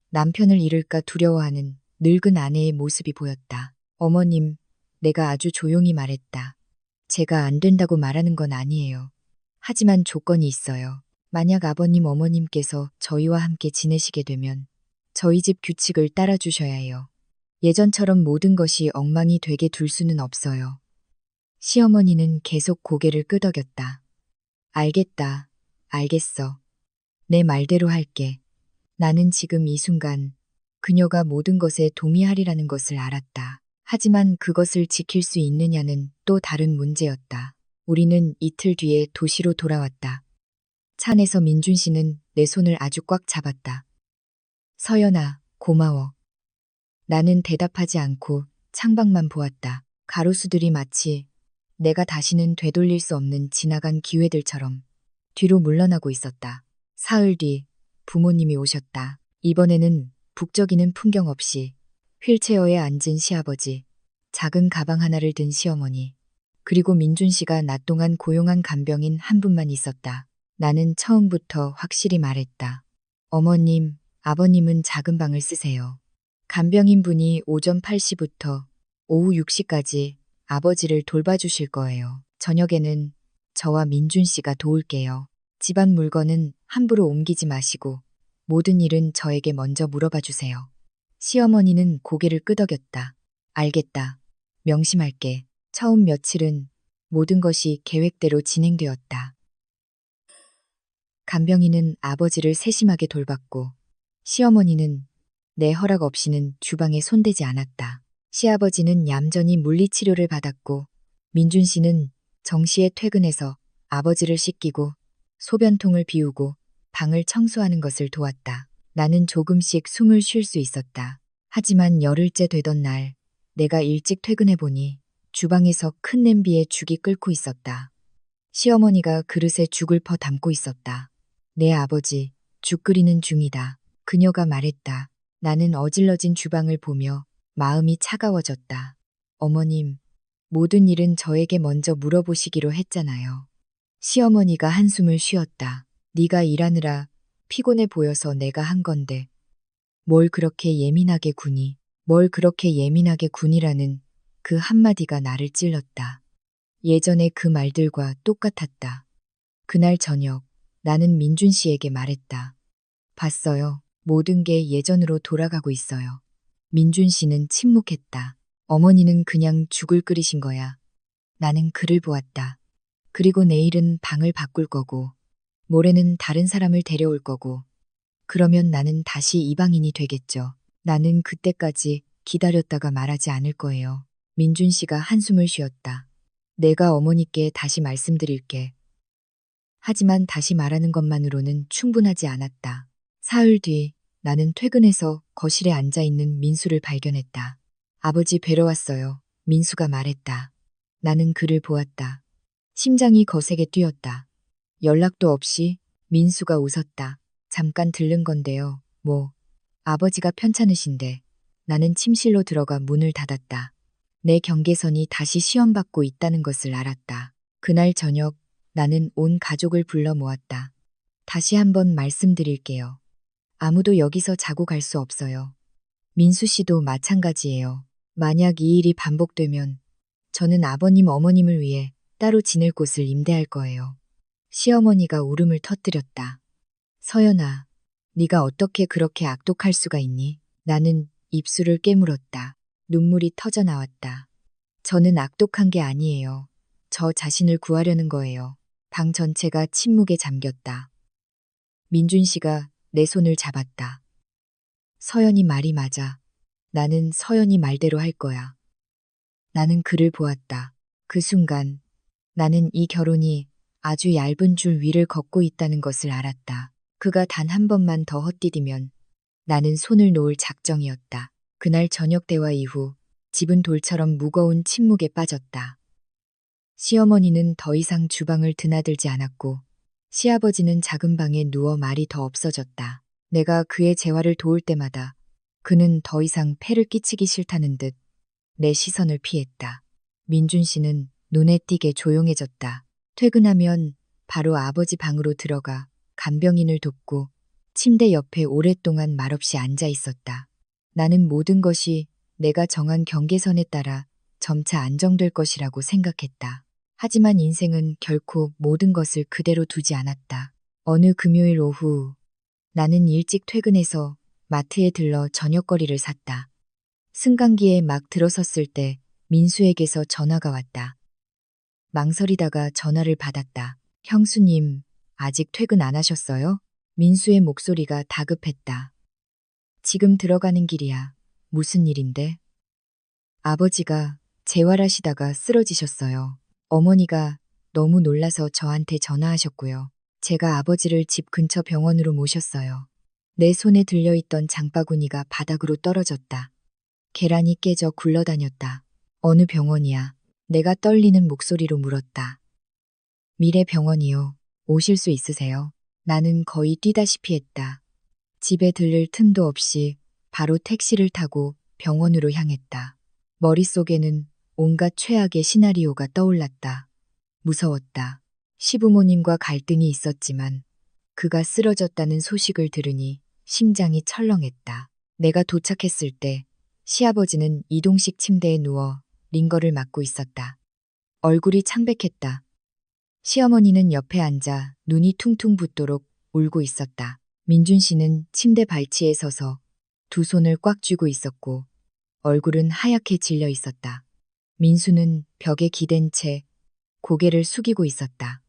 남편을 잃을까 두려워하는 늙은 아내의 모습이 보였다. 어머님, 내가 아주 조용히 말했다. 제가 안 된다고 말하는 건 아니에요. 하지만 조건이 있어요. 만약 아버님 어머님께서 저희와 함께 지내시게 되면 저희 집 규칙을 따라주셔야 해요. 예전처럼 모든 것이 엉망이 되게 둘 수는 없어요. 시어머니는 계속 고개를 끄덕였다. 알겠다. 알겠어. 내 말대로 할게. 나는 지금 이 순간 그녀가 모든 것에 동의하리라는 것을 알았다. 하지만 그것을 지킬 수 있느냐는 또 다른 문제였다. 우리는 이틀 뒤에 도시로 돌아왔다. 차 안에서 민준 씨는 내 손을 아주 꽉 잡았다. 서연아, 고마워. 나는 대답하지 않고 창밖만 보았다. 가로수들이 마치 내가 다시는 되돌릴 수 없는 지나간 기회들처럼 뒤로 물러나고 있었다. 사흘 뒤 부모님이 오셨다. 이번에는 북적이는 풍경 없이 휠체어에 앉은 시아버지, 작은 가방 하나를 든 시어머니, 그리고 민준 씨가 낮 동안 고용한 간병인 한 분만 있었다. 나는 처음부터 확실히 말했다. 어머님, 아버님은 작은 방을 쓰세요. 간병인 분이 오전 8시부터 오후 6시까지 아버지를 돌봐주실 거예요. 저녁에는 저와 민준 씨가 도울게요. 집안 물건은 함부로 옮기지 마시고 모든 일은 저에게 먼저 물어봐 주세요. 시어머니는 고개를 끄덕였다. 알겠다. 명심할게. 처음 며칠은 모든 것이 계획대로 진행되었다. 간병인은 아버지를 세심하게 돌봤고 시어머니는 내 허락 없이는 주방에 손대지 않았다. 시아버지는 얌전히 물리치료를 받았고 민준 씨는 정시에 퇴근해서 아버지를 씻기고 소변통을 비우고 방을 청소하는 것을 도왔다. 나는 조금씩 숨을 쉴 수 있었다. 하지만 열흘째 되던 날 내가 일찍 퇴근해보니 주방에서 큰 냄비에 죽이 끓고 있었다. 시어머니가 그릇에 죽을 퍼 담고 있었다. 내 아버지, 죽 끓이는 중이다. 그녀가 말했다. 나는 어질러진 주방을 보며 마음이 차가워졌다. 어머님, 모든 일은 저에게 먼저 물어보시기로 했잖아요. 시어머니가 한숨을 쉬었다. 네가 일하느라 피곤해 보여서 내가 한 건데 뭘 그렇게 예민하게 구니? 뭘 그렇게 예민하게 군이라는 그 한마디가 나를 찔렀다. 예전에 그 말들과 똑같았다. 그날 저녁 나는 민준 씨에게 말했다. 봤어요. 모든 게 예전으로 돌아가고 있어요. 민준 씨는 침묵했다. 어머니는 그냥 죽을 끓이신 거야. 나는 그를 보았다. 그리고 내일은 방을 바꿀 거고, 모레는 다른 사람을 데려올 거고, 그러면 나는 다시 이방인이 되겠죠. 나는 그때까지 기다렸다가 말하지 않을 거예요. 민준 씨가 한숨을 쉬었다. 내가 어머니께 다시 말씀드릴게. 하지만 다시 말하는 것만으로는 충분하지 않았다. 사흘 뒤 나는 퇴근해서 거실에 앉아 있는 민수를 발견했다. 아버지 뵈러 왔어요. 민수가 말했다. 나는 그를 보았다. 심장이 거세게 뛰었다. 연락도 없이 민수가 웃었다. 잠깐 들른 건데요. 뭐, 아버지가 편찮으신데. 나는 침실로 들어가 문을 닫았다. 내 경계선이 다시 시험받고 있다는 것을 알았다. 그날 저녁 나는 온 가족을 불러 모았다. 다시 한번 말씀드릴게요. 아무도 여기서 자고 갈 수 없어요. 민수 씨도 마찬가지예요. 만약 이 일이 반복되면 저는 아버님 어머님을 위해 따로 지낼 곳을 임대할 거예요. 시어머니가 울음을 터뜨렸다. 서연아, 네가 어떻게 그렇게 악독할 수가 있니? 나는 입술을 깨물었다. 눈물이 터져 나왔다. 저는 악독한 게 아니에요. 저 자신을 구하려는 거예요. 방 전체가 침묵에 잠겼다. 민준 씨가 내 손을 잡았다. 서연이 말이 맞아. 나는 서연이 말대로 할 거야. 나는 그를 보았다. 그 순간 나는 이 결혼이 아주 얇은 줄 위를 걷고 있다는 것을 알았다. 그가 단 한 번만 더 헛디디면 나는 손을 놓을 작정이었다. 그날 저녁 대화 이후 집은 돌처럼 무거운 침묵에 빠졌다. 시어머니는 더 이상 주방을 드나들지 않았고 시아버지는 작은 방에 누워 말이 더 없어졌다. 내가 그의 재활을 도울 때마다 그는 더 이상 폐를 끼치기 싫다는 듯 내 시선을 피했다. 민준 씨는 눈에 띄게 조용해졌다. 퇴근하면 바로 아버지 방으로 들어가 간병인을 돕고 침대 옆에 오랫동안 말없이 앉아 있었다. 나는 모든 것이 내가 정한 경계선에 따라 점차 안정될 것이라고 생각했다. 하지만 인생은 결코 모든 것을 그대로 두지 않았다. 어느 금요일 오후 나는 일찍 퇴근해서 마트에 들러 저녁거리를 샀다. 승강기에 막 들어섰을 때 민수에게서 전화가 왔다. 망설이다가 전화를 받았다. 형수님, 아직 퇴근 안 하셨어요? 민수의 목소리가 다급했다. 지금 들어가는 길이야. 무슨 일인데? 아버지가 재활하시다가 쓰러지셨어요. 어머니가 너무 놀라서 저한테 전화하셨고요. 제가 아버지를 집 근처 병원으로 모셨어요. 내 손에 들려있던 장바구니가 바닥으로 떨어졌다. 계란이 깨져 굴러다녔다. 어느 병원이야? 내가 떨리는 목소리로 물었다. 미래병원이요. 오실 수 있으세요? 나는 거의 뛰다시피 했다. 집에 들를 틈도 없이 바로 택시를 타고 병원으로 향했다. 머릿속에는 온갖 최악의 시나리오가 떠올랐다. 무서웠다. 시부모님과 갈등이 있었지만 그가 쓰러졌다는 소식을 들으니 심장이 철렁했다. 내가 도착했을 때 시아버지는 이동식 침대에 누워 링거를 맞고 있었다. 얼굴이 창백했다. 시어머니는 옆에 앉아 눈이 퉁퉁 붓도록 울고 있었다. 민준 씨는 침대 발치에 서서 두 손을 꽉 쥐고 있었고 얼굴은 하얗게 질려 있었다. 민수는 벽에 기댄 채 고개를 숙이고 있었다.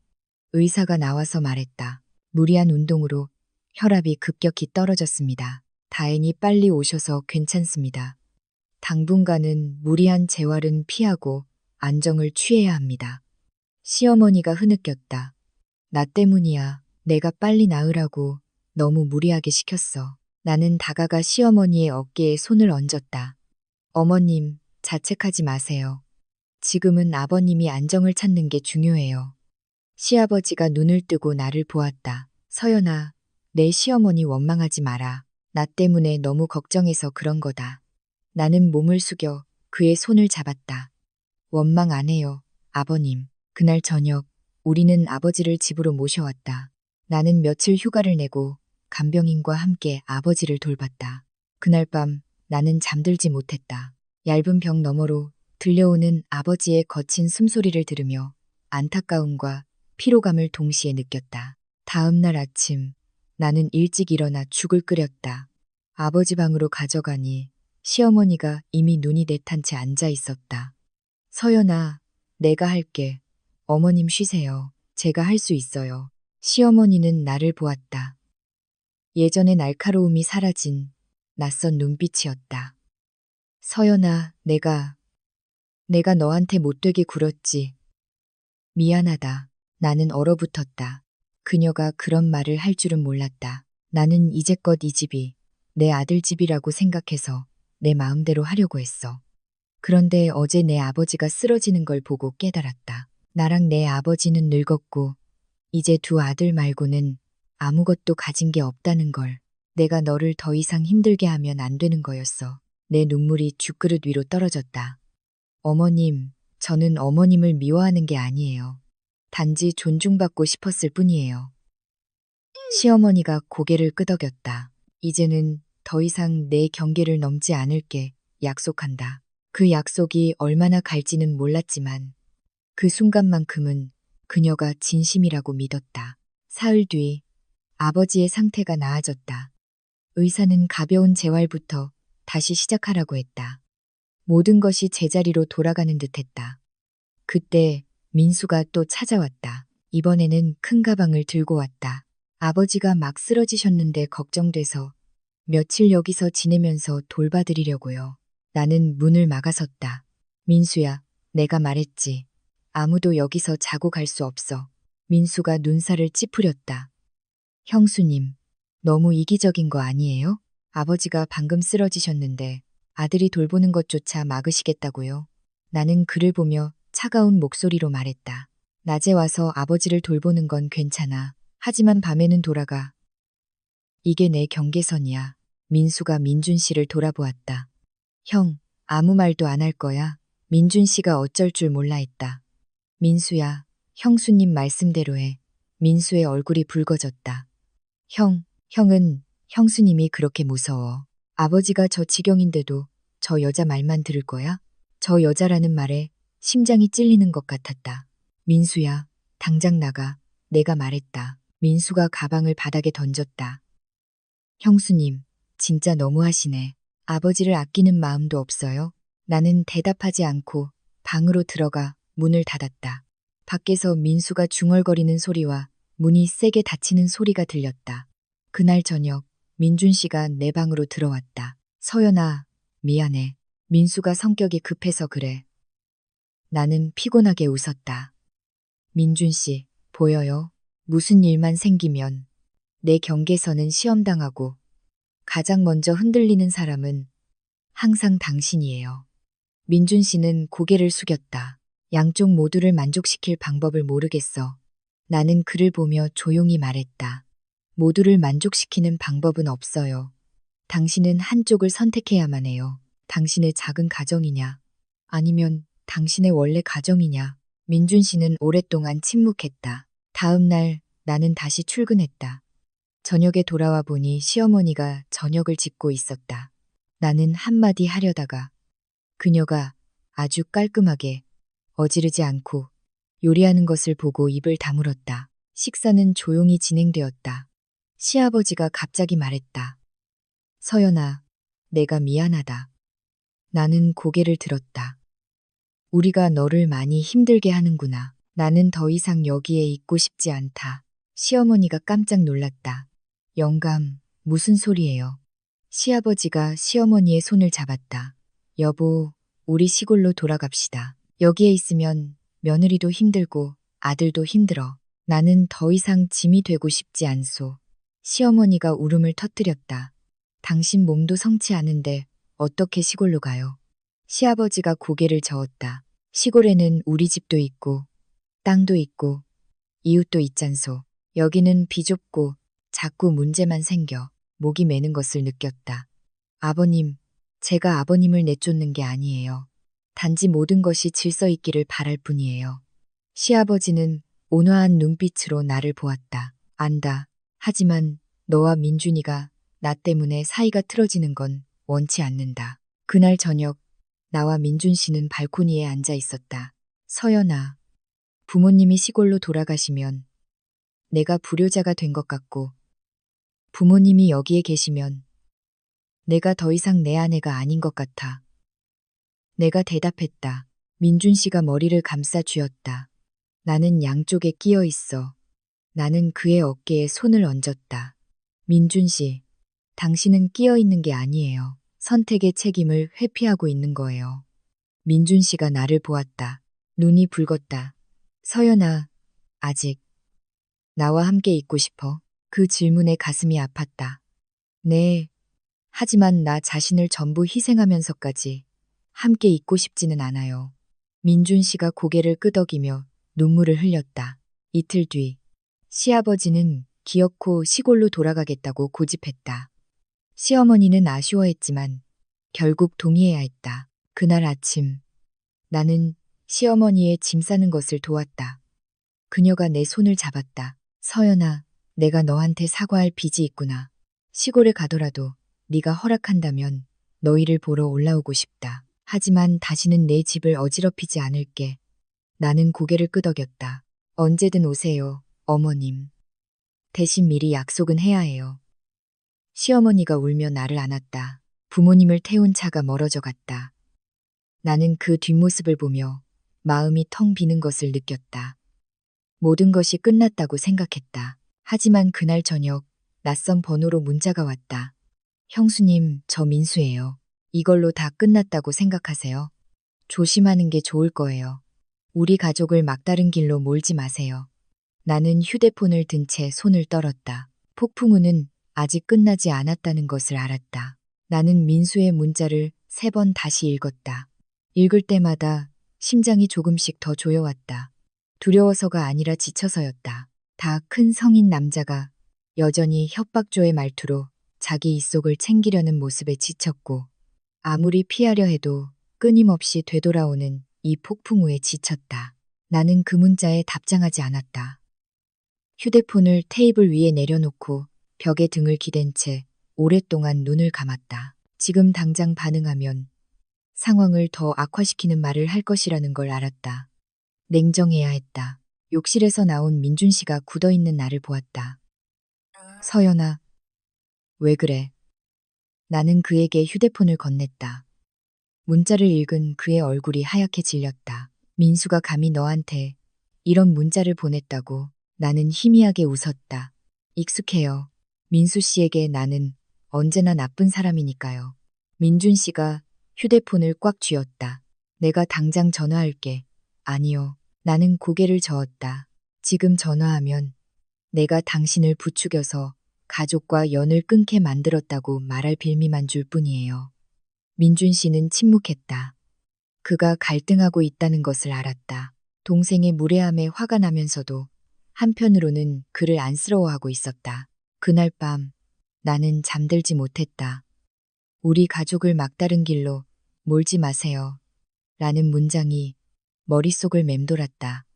의사가 나와서 말했다. 무리한 운동으로 혈압이 급격히 떨어졌습니다. 다행히 빨리 오셔서 괜찮습니다. 당분간은 무리한 재활은 피하고 안정을 취해야 합니다. 시어머니가 흐느꼈다. 나 때문이야. 내가 빨리 나으라고 너무 무리하게 시켰어. 나는 다가가 시어머니의 어깨에 손을 얹었다. 어머님, 자책하지 마세요. 지금은 아버님이 안정을 찾는 게 중요해요. 시아버지가 눈을 뜨고 나를 보았다. 서연아, 내 시어머니 원망하지 마라. 나 때문에 너무 걱정해서 그런 거다. 나는 몸을 숙여 그의 손을 잡았다. 원망 안 해요, 아버님. 그날 저녁, 우리는 아버지를 집으로 모셔왔다. 나는 며칠 휴가를 내고 간병인과 함께 아버지를 돌봤다. 그날 밤 나는 잠들지 못했다. 얇은 벽 너머로 들려오는 아버지의 거친 숨소리를 들으며 안타까움과 피로감을 동시에 느꼈다. 다음 날 아침 나는 일찍 일어나 죽을 끓였다. 아버지 방으로 가져가니 시어머니가 이미 눈이 내탄 채 앉아 있었다. 서연아, 내가 할게. 어머님 쉬세요. 제가 할 수 있어요. 시어머니는 나를 보았다. 예전의 날카로움이 사라진 낯선 눈빛이었다. 서연아, 내가 너한테 못되게 굴었지. 미안하다. 나는 얼어붙었다. 그녀가 그런 말을 할 줄은 몰랐다. 나는 이제껏 이 집이 내 아들 집이라고 생각해서 내 마음대로 하려고 했어. 그런데 어제 내 아버지가 쓰러지는 걸 보고 깨달았다. 나랑 내 아버지는 늙었고 이제 두 아들 말고는 아무것도 가진 게 없다는 걸. 내가 너를 더 이상 힘들게 하면 안 되는 거였어. 내 눈물이 죽그릇 위로 떨어졌다. 어머님, 저는 어머님을 미워하는 게 아니에요. 단지 존중받고 싶었을 뿐이에요. 시어머니가 고개를 끄덕였다. 이제는 더 이상 내 경계를 넘지 않을게 약속한다. 그 약속이 얼마나 갈지는 몰랐지만 그 순간만큼은 그녀가 진심이라고 믿었다. 사흘 뒤 아버지의 상태가 나아졌다. 의사는 가벼운 재활부터 다시 시작하라고 했다. 모든 것이 제자리로 돌아가는 듯했다. 그때 민수가 또 찾아왔다. 이번에는 큰 가방을 들고 왔다. 아버지가 막 쓰러지셨는데 걱정돼서 며칠 여기서 지내면서 돌봐드리려고요. 나는 문을 막아섰다. 민수야, 내가 말했지. 아무도 여기서 자고 갈 수 없어. 민수가 눈살을 찌푸렸다. 형수님, 너무 이기적인 거 아니에요? 아버지가 방금 쓰러지셨는데 아들이 돌보는 것조차 막으시겠다고요? 나는 그를 보며 차가운 목소리로 말했다. 낮에 와서 아버지를 돌보는 건 괜찮아. 하지만 밤에는 돌아가. 이게 내 경계선이야. 민수가 민준 씨를 돌아보았다. 형, 아무 말도 안 할 거야. 민준 씨가 어쩔 줄 몰라 했다. 민수야, 형수님 말씀대로 해. 민수의 얼굴이 붉어졌다. 형은 형수님이 그렇게 무서워. 아버지가 저 지경인데도 저 여자 말만 들을 거야? 저 여자라는 말에 심장이 찔리는 것 같았다. 민수야, 당장 나가. 내가 말했다. 민수가 가방을 바닥에 던졌다. 형수님, 진짜 너무하시네. 아버지를 아끼는 마음도 없어요? 나는 대답하지 않고 방으로 들어가 문을 닫았다. 밖에서 민수가 중얼거리는 소리와 문이 세게 닫히는 소리가 들렸다. 그날 저녁 민준 씨가 내 방으로 들어왔다. 서연아, 미안해. 민수가 성격이 급해서 그래. 나는 피곤하게 웃었다. 민준 씨, 보여요? 무슨 일만 생기면 내 경계선은 시험당하고 가장 먼저 흔들리는 사람은 항상 당신이에요. 민준 씨는 고개를 숙였다. 양쪽 모두를 만족시킬 방법을 모르겠어. 나는 그를 보며 조용히 말했다. 모두를 만족시키는 방법은 없어요. 당신은 한쪽을 선택해야만 해요. 당신의 작은 가정이냐, 아니면 당신의 원래 가정이냐. 민준 씨는 오랫동안 침묵했다. 다음 날 나는 다시 출근했다. 저녁에 돌아와 보니 시어머니가 저녁을 짓고 있었다. 나는 한마디 하려다가 그녀가 아주 깔끔하게 어지르지 않고 요리하는 것을 보고 입을 다물었다. 식사는 조용히 진행되었다. 시아버지가 갑자기 말했다. 서연아, 내가 미안하다. 나는 고개를 들었다. 우리가 너를 많이 힘들게 하는구나. 나는 더 이상 여기에 있고 싶지 않다. 시어머니가 깜짝 놀랐다. 영감, 무슨 소리예요? 시아버지가 시어머니의 손을 잡았다. 여보, 우리 시골로 돌아갑시다. 여기에 있으면 며느리도 힘들고 아들도 힘들어. 나는 더 이상 짐이 되고 싶지 않소. 시어머니가 울음을 터뜨렸다. 당신 몸도 성치 않은데 어떻게 시골로 가요? 시아버지가 고개를 저었다. 시골에는 우리 집도 있고 땅도 있고 이웃도 있잖소. 여기는 비좁고 자꾸 문제만 생겨 목이 메는 것을 느꼈다. 아버님, 제가 아버님을 내쫓는 게 아니에요. 단지 모든 것이 질서 있기를 바랄 뿐이에요. 시아버지는 온화한 눈빛으로 나를 보았다. 안다. 하지만 너와 민준이가 나 때문에 사이가 틀어지는 건 원치 않는다. 그날 저녁 나와 민준 씨는 발코니에 앉아 있었다. 서연아, 부모님이 시골로 돌아가시면 내가 불효자가 된 것 같고 부모님이 여기에 계시면 내가 더 이상 내 아내가 아닌 것 같아. 내가 대답했다. 민준 씨가 머리를 감싸 쥐었다. 나는 양쪽에 끼어 있어. 나는 그의 어깨에 손을 얹었다. 민준 씨, 당신은 끼어 있는 게 아니에요. 선택의 책임을 회피하고 있는 거예요. 민준 씨가 나를 보았다. 눈이 붉었다. 서연아, 아직 나와 함께 있고 싶어? 그 질문에 가슴이 아팠다. 네. 하지만 나 자신을 전부 희생하면서까지 함께 있고 싶지는 않아요. 민준 씨가 고개를 끄덕이며 눈물을 흘렸다. 이틀 뒤, 시아버지는 기어코 시골로 돌아가겠다고 고집했다. 시어머니는 아쉬워했지만 결국 동의해야 했다. 그날 아침, 나는 시어머니의 짐 싸는 것을 도왔다. 그녀가 내 손을 잡았다. 서연아, 내가 너한테 사과할 빚이 있구나. 시골에 가더라도 네가 허락한다면 너희를 보러 올라오고 싶다. 하지만 다시는 내 집을 어지럽히지 않을게. 나는 고개를 끄덕였다. 언제든 오세요, 어머님. 대신 미리 약속은 해야 해요. 시어머니가 울며 나를 안았다. 부모님을 태운 차가 멀어져 갔다. 나는 그 뒷모습을 보며 마음이 텅 비는 것을 느꼈다. 모든 것이 끝났다고 생각했다. 하지만 그날 저녁 낯선 번호로 문자가 왔다. 형수님, 저 민수예요. 이걸로 다 끝났다고 생각하세요? 조심하는 게 좋을 거예요. 우리 가족을 막다른 길로 몰지 마세요. 나는 휴대폰을 든 채 손을 떨었다. 폭풍우는 아직 끝나지 않았다는 것을 알았다. 나는 민수의 문자를 3번 다시 읽었다. 읽을 때마다 심장이 조금씩 더 조여왔다. 두려워서가 아니라 지쳐서였다. 다 큰 성인 남자가 여전히 협박조의 말투로 자기 이속을 챙기려는 모습에 지쳤고 아무리 피하려 해도 끊임없이 되돌아오는 이 폭풍우에 지쳤다. 나는 그 문자에 답장하지 않았다. 휴대폰을 테이블 위에 내려놓고 벽에 등을 기댄 채 오랫동안 눈을 감았다. 지금 당장 반응하면 상황을 더 악화시키는 말을 할 것이라는 걸 알았다. 냉정해야 했다. 욕실에서 나온 민준 씨가 굳어있는 나를 보았다. 서연아, 왜 그래? 나는 그에게 휴대폰을 건넸다. 문자를 읽은 그의 얼굴이 하얗게 질렸다. 민수가 감히 너한테 이런 문자를 보냈다고. 나는 희미하게 웃었다. 익숙해요. 민수 씨에게 나는 언제나 나쁜 사람이니까요. 민준 씨가 휴대폰을 꽉 쥐었다. 내가 당장 전화할게. 아니요. 나는 고개를 저었다. 지금 전화하면 내가 당신을 부추겨서 가족과 연을 끊게 만들었다고 말할 빌미만 줄 뿐이에요. 민준 씨는 침묵했다. 그가 갈등하고 있다는 것을 알았다. 동생의 무례함에 화가 나면서도 한편으로는 그를 안쓰러워하고 있었다. 그날 밤 나는 잠들지 못했다. 우리 가족을 막다른 길로 몰지 마세요. 라는 문장이 머릿속을 맴돌았다.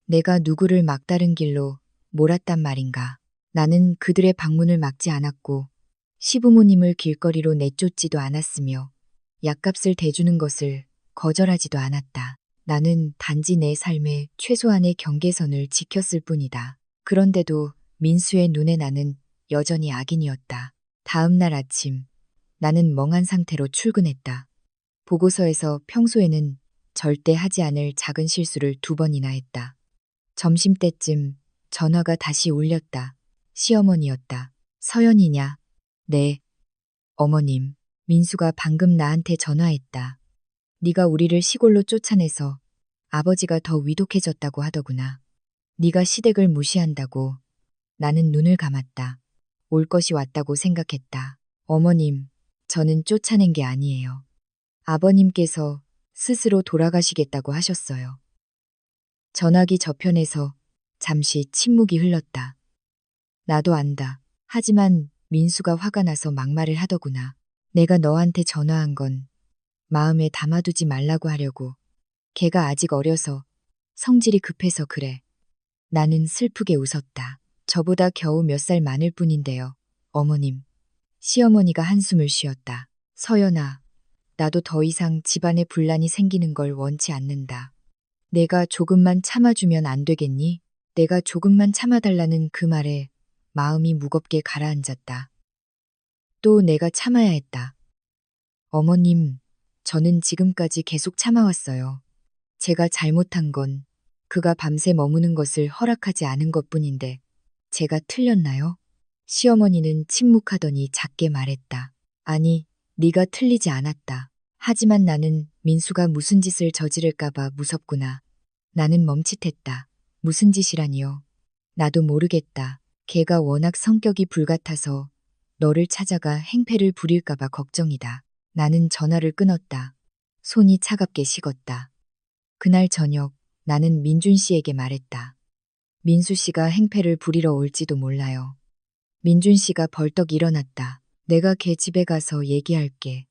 내가 누구를 막다른 길로 몰았단 말인가. 나는 그들의 방문을 막지 않았고 시부모님을 길거리로 내쫓지도 않았으며 약값을 대주는 것을 거절하지도 않았다. 나는 단지 내 삶의 최소한의 경계선을 지켰을 뿐이다. 그런데도 민수의 눈에 나는 여전히 악인이었다. 다음 날 아침 나는 멍한 상태로 출근했다. 보고서에서 평소에는 절대 하지 않을 작은 실수를 2번이나 했다. 점심때쯤 전화가 다시 울렸다. 시어머니였다. 서연이냐? 네. 어머님, 민수가 방금 나한테 전화했다. 네가 우리를 시골로 쫓아내서 아버지가 더 위독해졌다고 하더구나. 네가 시댁을 무시한다고. 나는 눈을 감았다. 올 것이 왔다고 생각했다. 어머님, 저는 쫓아낸 게 아니에요. 아버님께서 스스로 돌아가시겠다고 하셨어요. 전화기 저편에서 잠시 침묵이 흘렀다. 나도 안다. 하지만 민수가 화가 나서 막말을 하더구나. 내가 너한테 전화한 건 마음에 담아두지 말라고 하려고. 걔가 아직 어려서 성질이 급해서 그래. 나는 슬프게 웃었다. 저보다 겨우 몇 살 많을 뿐인데요. 어머님. 시어머니가 한숨을 쉬었다. 서연아, 나도 더 이상 집안에 분란이 생기는 걸 원치 않는다. 내가 조금만 참아주면 안 되겠니? 내가 조금만 참아달라는 그 말에 마음이 무겁게 가라앉았다. 또 내가 참아야 했다. 어머님, 저는 지금까지 계속 참아왔어요. 제가 잘못한 건 그가 밤새 머무는 것을 허락하지 않은 것뿐인데 제가 틀렸나요? 시어머니는 침묵하더니 작게 말했다. 아니, 네가 틀리지 않았다. 하지만 나는 민수가 무슨 짓을 저지를까봐 무섭구나. 나는 멈칫했다. 무슨 짓이라니요? 나도 모르겠다. 걔가 워낙 성격이 불같아서 너를 찾아가 행패를 부릴까봐 걱정이다. 나는 전화를 끊었다. 손이 차갑게 식었다. 그날 저녁 나는 민준 씨에게 말했다. 민수 씨가 행패를 부리러 올지도 몰라요. 민준 씨가 벌떡 일어났다. 내가 걔 집에 가서 얘기할게.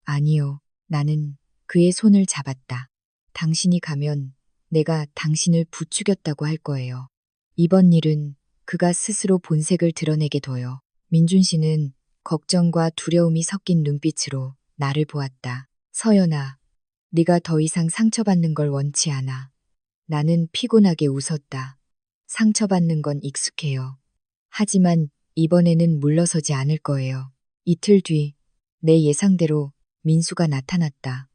아니요. 나는 그의 손을 잡았다. 당신이 가면 내가 당신을 부추겼다고 할 거예요. 이번 일은 그가 스스로 본색을 드러내게 둬요. 민준 씨는 걱정과 두려움이 섞인 눈빛으로 나를 보았다. 서연아, 네가 더 이상 상처받는 걸 원치 않아. 나는 피곤하게 웃었다. 상처받는 건 익숙해요. 하지만 이번에는 물러서지 않을 거예요. 이틀 뒤 내 예상대로 민수가 나타났다.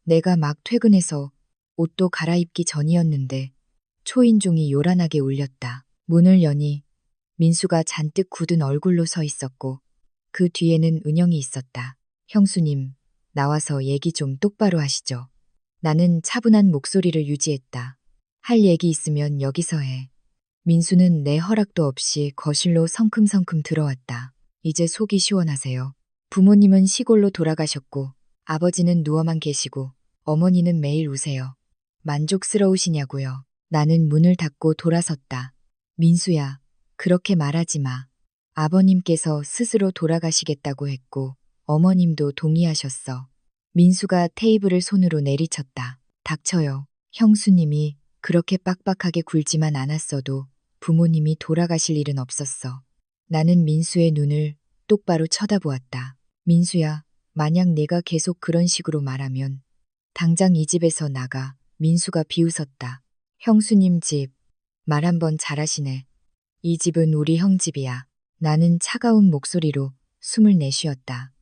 내가 막 퇴근해서 옷도 갈아입기 전이었는데 초인종이 요란하게 울렸다. 문을 여니 민수가 잔뜩 굳은 얼굴로 서 있었고 그 뒤에는 은영이 있었다. 형수님, 나와서 얘기 좀 똑바로 하시죠. 나는 차분한 목소리를 유지했다. 할 얘기 있으면 여기서 해. 민수는 내 허락도 없이 거실로 성큼성큼 들어왔다. 이제 속이 시원하세요. 부모님은 시골로 돌아가셨고 아버지는 누워만 계시고 어머니는 매일 우세요. 만족스러우시냐고요. 나는 문을 닫고 돌아섰다. 민수야, 그렇게 말하지 마. 아버님께서 스스로 돌아가시겠다고 했고 어머님도 동의하셨어. 민수가 테이블을 손으로 내리쳤다. 닥쳐요. 형수님이 그렇게 빡빡하게 굴지만 않았어도 부모님이 돌아가실 일은 없었어. 나는 민수의 눈을 똑바로 쳐다보았다. 민수야, 만약 내가 계속 그런 식으로 말하면 당장 이 집에서 나가. 민수가 비웃었다. 형수님 집, 말 한번 잘하시네. 이 집은 우리 형 집이야. 나는 차가운 목소리로 숨을 내쉬었다.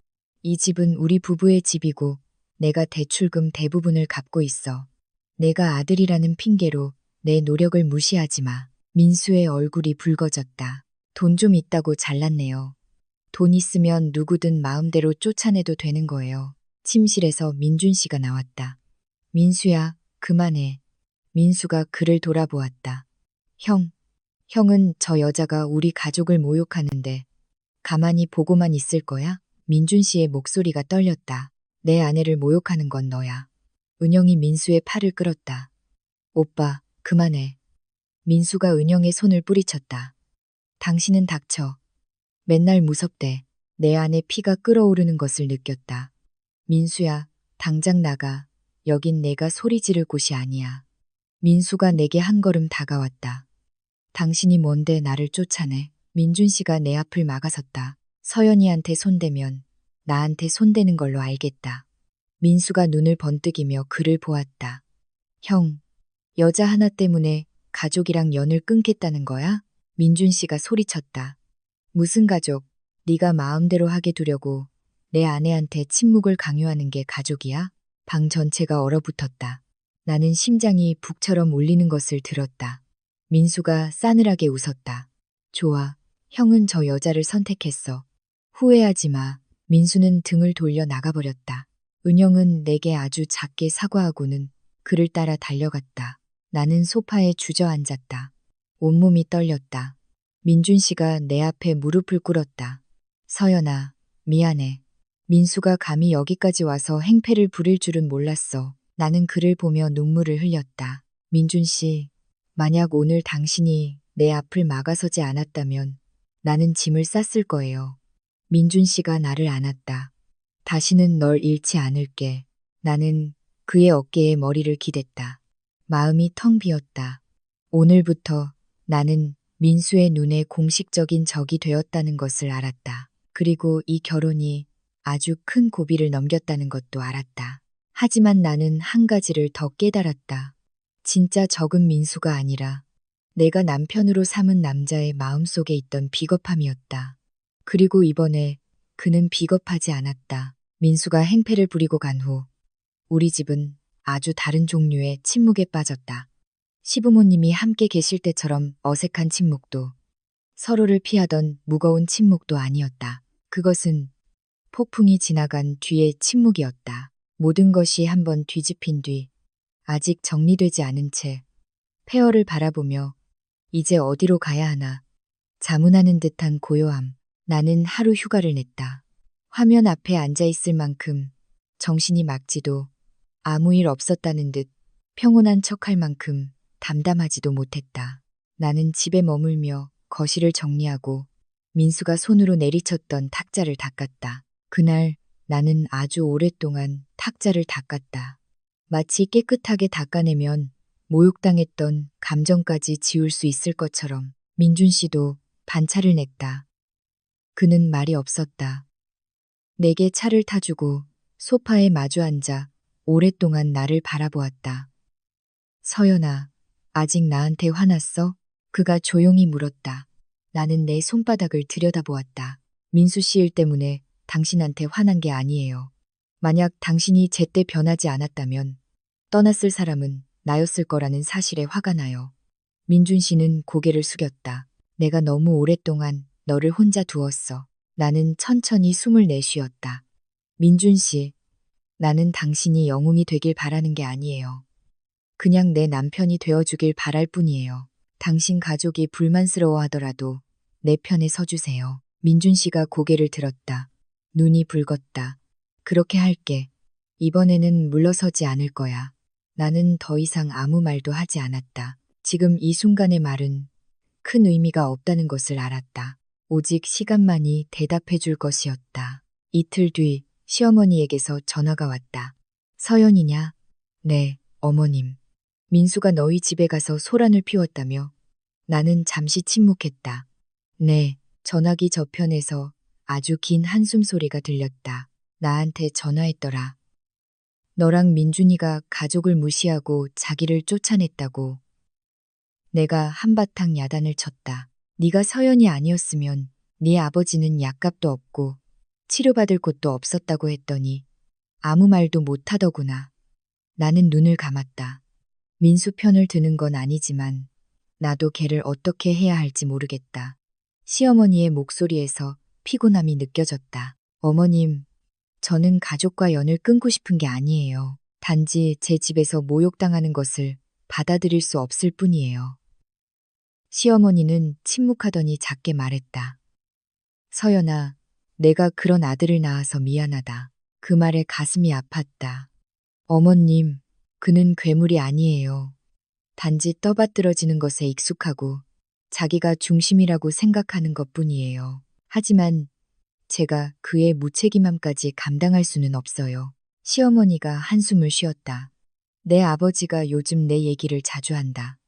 이 집은 우리 부부의 집이고 내가 대출금 대부분을 갚고 있어. 내가 아들이라는 핑계로 내 노력을 무시하지 마. 민수의 얼굴이 붉어졌다. 돈 좀 있다고 잘났네요. 돈 있으면 누구든 마음대로 쫓아내도 되는 거예요. 침실에서 민준 씨가 나왔다. 민수야, 그만해. 민수가 그를 돌아보았다. 형은 저 여자가 우리 가족을 모욕하는데 가만히 보고만 있을 거야? 민준 씨의 목소리가 떨렸다. 내 아내를 모욕하는 건 너야. 은영이 민수의 팔을 끌었다. 오빠, 그만해. 민수가 은영의 손을 뿌리쳤다. 당신은 닥쳐. 맨날 무섭대. 내 안에 피가 끓어오르는 것을 느꼈다. 민수야, 당장 나가. 여긴 내가 소리 지를 곳이 아니야. 민수가 내게 한 걸음 다가왔다. 당신이 뭔데 나를 쫓아내? 민준 씨가 내 앞을 막아섰다. 서연이한테 손대면 나한테 손대는 걸로 알겠다. 민수가 눈을 번뜩이며 그를 보았다. 형, 여자 하나 때문에 가족이랑 연을 끊겠다는 거야? 민준 씨가 소리쳤다. 무슨 가족? 네가 마음대로 하게 두려고 내 아내한테 침묵을 강요하는 게 가족이야? 방 전체가 얼어붙었다. 나는 심장이 북처럼 울리는 것을 들었다. 민수가 싸늘하게 웃었다. 좋아. 형은 저 여자를 선택했어. 후회하지 마. 민수는 등을 돌려 나가버렸다. 은영은 내게 아주 작게 사과하고는 그를 따라 달려갔다. 나는 소파에 주저앉았다. 온몸이 떨렸다. 민준 씨가 내 앞에 무릎을 꿇었다. 서연아, 미안해. 민수가 감히 여기까지 와서 행패를 부릴 줄은 몰랐어. 나는 그를 보며 눈물을 흘렸다. 민준 씨, 만약 오늘 당신이 내 앞을 막아서지 않았다면 나는 짐을 쌌을 거예요. 민준 씨가 나를 안았다. 다시는 널 잃지 않을게. 나는 그의 어깨에 머리를 기댔다. 마음이 텅 비었다. 오늘부터 나는 민수의 눈에 공식적인 적이 되었다는 것을 알았다. 그리고 이 결혼이 아주 큰 고비를 넘겼다는 것도 알았다. 하지만 나는 한 가지를 더 깨달았다. 진짜 적은 민수가 아니라 내가 남편으로 삼은 남자의 마음속에 있던 비겁함이었다. 그리고 이번에 그는 비겁하지 않았다. 민수가 행패를 부리고 간 후 우리 집은 아주 다른 종류의 침묵에 빠졌다. 시부모님이 함께 계실 때처럼 어색한 침묵도, 서로를 피하던 무거운 침묵도 아니었다. 그것은 폭풍이 지나간 뒤의 침묵이었다. 모든 것이 한번 뒤집힌 뒤 아직 정리되지 않은 채 폐허를 바라보며 이제 어디로 가야 하나 자문하는 듯한 고요함. 나는 하루 휴가를 냈다. 화면 앞에 앉아 있을 만큼 정신이 맑지도 아무 일 없었다는 듯 평온한 척할 만큼 담담하지도 못했다. 나는 집에 머물며 거실을 정리하고 민수가 손으로 내리쳤던 탁자를 닦았다. 그날 나는 아주 오랫동안 탁자를 닦았다. 마치 깨끗하게 닦아내면 모욕당했던 감정까지 지울 수 있을 것처럼. 민준 씨도 반차를 냈다. 그는 말이 없었다. 내게 차를 타주고 소파에 마주 앉아 오랫동안 나를 바라보았다. 서연아, 아직 나한테 화났어? 그가 조용히 물었다. 나는 내 손바닥을 들여다보았다. 민수 씨 일 때문에 당신한테 화난 게 아니에요. 만약 당신이 제때 변하지 않았다면 떠났을 사람은 나였을 거라는 사실에 화가 나요. 민준 씨는 고개를 숙였다. 내가 너무 오랫동안 너를 혼자 두었어. 나는 천천히 숨을 내쉬었다. 민준 씨, 나는 당신이 영웅이 되길 바라는 게 아니에요. 그냥 내 남편이 되어주길 바랄 뿐이에요. 당신 가족이 불만스러워 하더라도 내 편에 서주세요. 민준 씨가 고개를 들었다. 눈이 붉었다. 그렇게 할게. 이번에는 물러서지 않을 거야. 나는 더 이상 아무 말도 하지 않았다. 지금 이 순간의 말은 큰 의미가 없다는 것을 알았다. 오직 시간만이 대답해 줄 것이었다. 이틀 뒤 시어머니에게서 전화가 왔다. 서연이냐? 네, 어머님. 민수가 너희 집에 가서 소란을 피웠다며? 나는 잠시 침묵했다. 네, 전화기 저편에서 아주 긴 한숨 소리가 들렸다. 나한테 전화했더라. 너랑 민준이가 가족을 무시하고 자기를 쫓아냈다고. 내가 한바탕 야단을 쳤다. 네가 서연이 아니었으면 네 아버지는 약값도 없고 치료받을 곳도 없었다고 했더니 아무 말도 못하더구나. 나는 눈을 감았다. 민수 편을 드는 건 아니지만 나도 걔를 어떻게 해야 할지 모르겠다. 시어머니의 목소리에서 피곤함이 느껴졌다. 어머님, 저는 가족과 연을 끊고 싶은 게 아니에요. 단지 제 집에서 모욕당하는 것을 받아들일 수 없을 뿐이에요. 시어머니는 침묵하더니 작게 말했다. 서연아, 내가 그런 아들을 낳아서 미안하다. 그 말에 가슴이 아팠다. 어머님, 그는 괴물이 아니에요. 단지 떠받들어지는 것에 익숙하고 자기가 중심이라고 생각하는 것뿐이에요. 하지만 제가 그의 무책임함까지 감당할 수는 없어요. 시어머니가 한숨을 쉬었다. 내 아버지가 요즘 내 얘기를 자주 한다.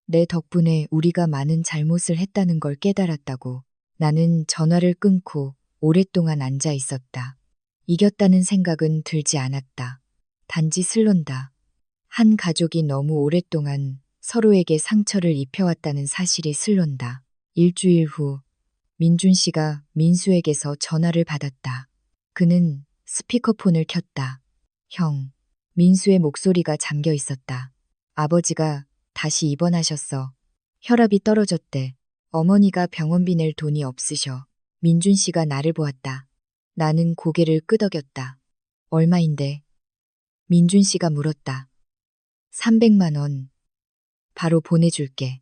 내 덕분에 우리가 많은 잘못을 했다는 걸 깨달았다고. 나는 전화를 끊고 오랫동안 앉아 있었다. 이겼다는 생각은 들지 않았다. 단지 슬론다. 한 가족이 너무 오랫동안 서로에게 상처를 입혀왔다는 사실이 슬론다. 일주일 후 민준 씨가 민수에게서 전화를 받았다. 그는 스피커폰을 켰다. 형, 민수의 목소리가 잠겨 있었다. 아버지가 다시 입원하셨어. 혈압이 떨어졌대. 어머니가 병원비 낼 돈이 없으셔. 민준 씨가 나를 보았다. 나는 고개를 끄덕였다. 얼마인데? 민준 씨가 물었다. 300만 원. 바로 보내줄게.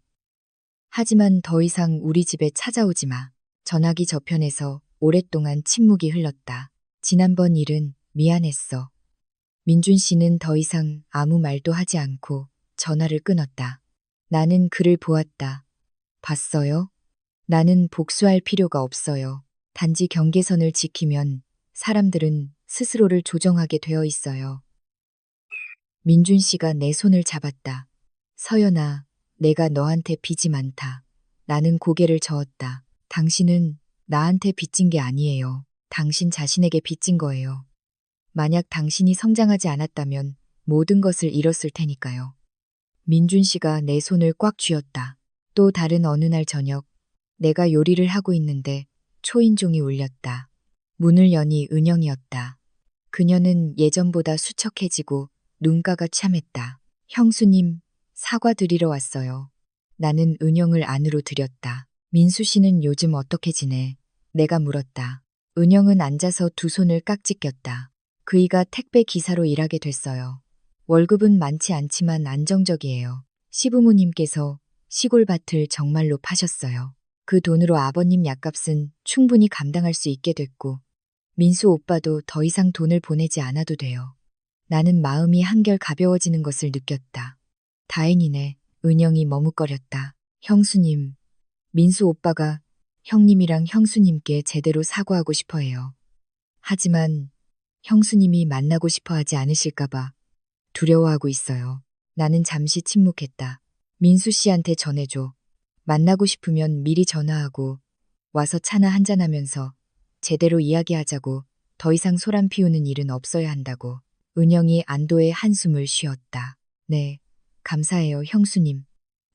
하지만 더 이상 우리 집에 찾아오지 마. 전화기 저편에서 오랫동안 침묵이 흘렀다. 지난번 일은 미안했어. 민준 씨는 더 이상 아무 말도 하지 않고 전화를 끊었다. 나는 그를 보았다. 봤어요? 나는 복수할 필요가 없어요. 단지 경계선을 지키면 사람들은 스스로를 조정하게 되어 있어요. 민준 씨가 내 손을 잡았다. 서연아, 내가 너한테 빚이 많다. 나는 고개를 저었다. 당신은 나한테 빚진 게 아니에요. 당신 자신에게 빚진 거예요. 만약 당신이 성장하지 않았다면 모든 것을 잃었을 테니까요. 민준 씨가 내 손을 꽉 쥐었다. 또 다른 어느 날 저녁, 내가 요리를 하고 있는데 초인종이 울렸다. 문을 여니 은영이었다. 그녀는 예전보다 수척해지고 눈가가 참했다. 형수님, 사과드리러 왔어요. 나는 은영을 안으로 들였다. 민수 씨는 요즘 어떻게 지내? 내가 물었다. 은영은 앉아서 두 손을 깍지 꼈다. 그이가 택배 기사로 일하게 됐어요. 월급은 많지 않지만 안정적이에요. 시부모님께서 시골 밭을 정말로 파셨어요. 그 돈으로 아버님 약값은 충분히 감당할 수 있게 됐고, 민수 오빠도 더 이상 돈을 보내지 않아도 돼요. 나는 마음이 한결 가벼워지는 것을 느꼈다. 다행이네. 은영이 머뭇거렸다. 형수님, 민수 오빠가 형님이랑 형수님께 제대로 사과하고 싶어 해요. 하지만 형수님이 만나고 싶어 하지 않으실까봐 두려워하고 있어요. 나는 잠시 침묵했다. 민수 씨한테 전해줘. 만나고 싶으면 미리 전화하고 와서 차나 한잔하면서 제대로 이야기하자고. 더 이상 소란 피우는 일은 없어야 한다고. 은영이 안도의 한숨을 쉬었다. 네, 감사해요, 형수님.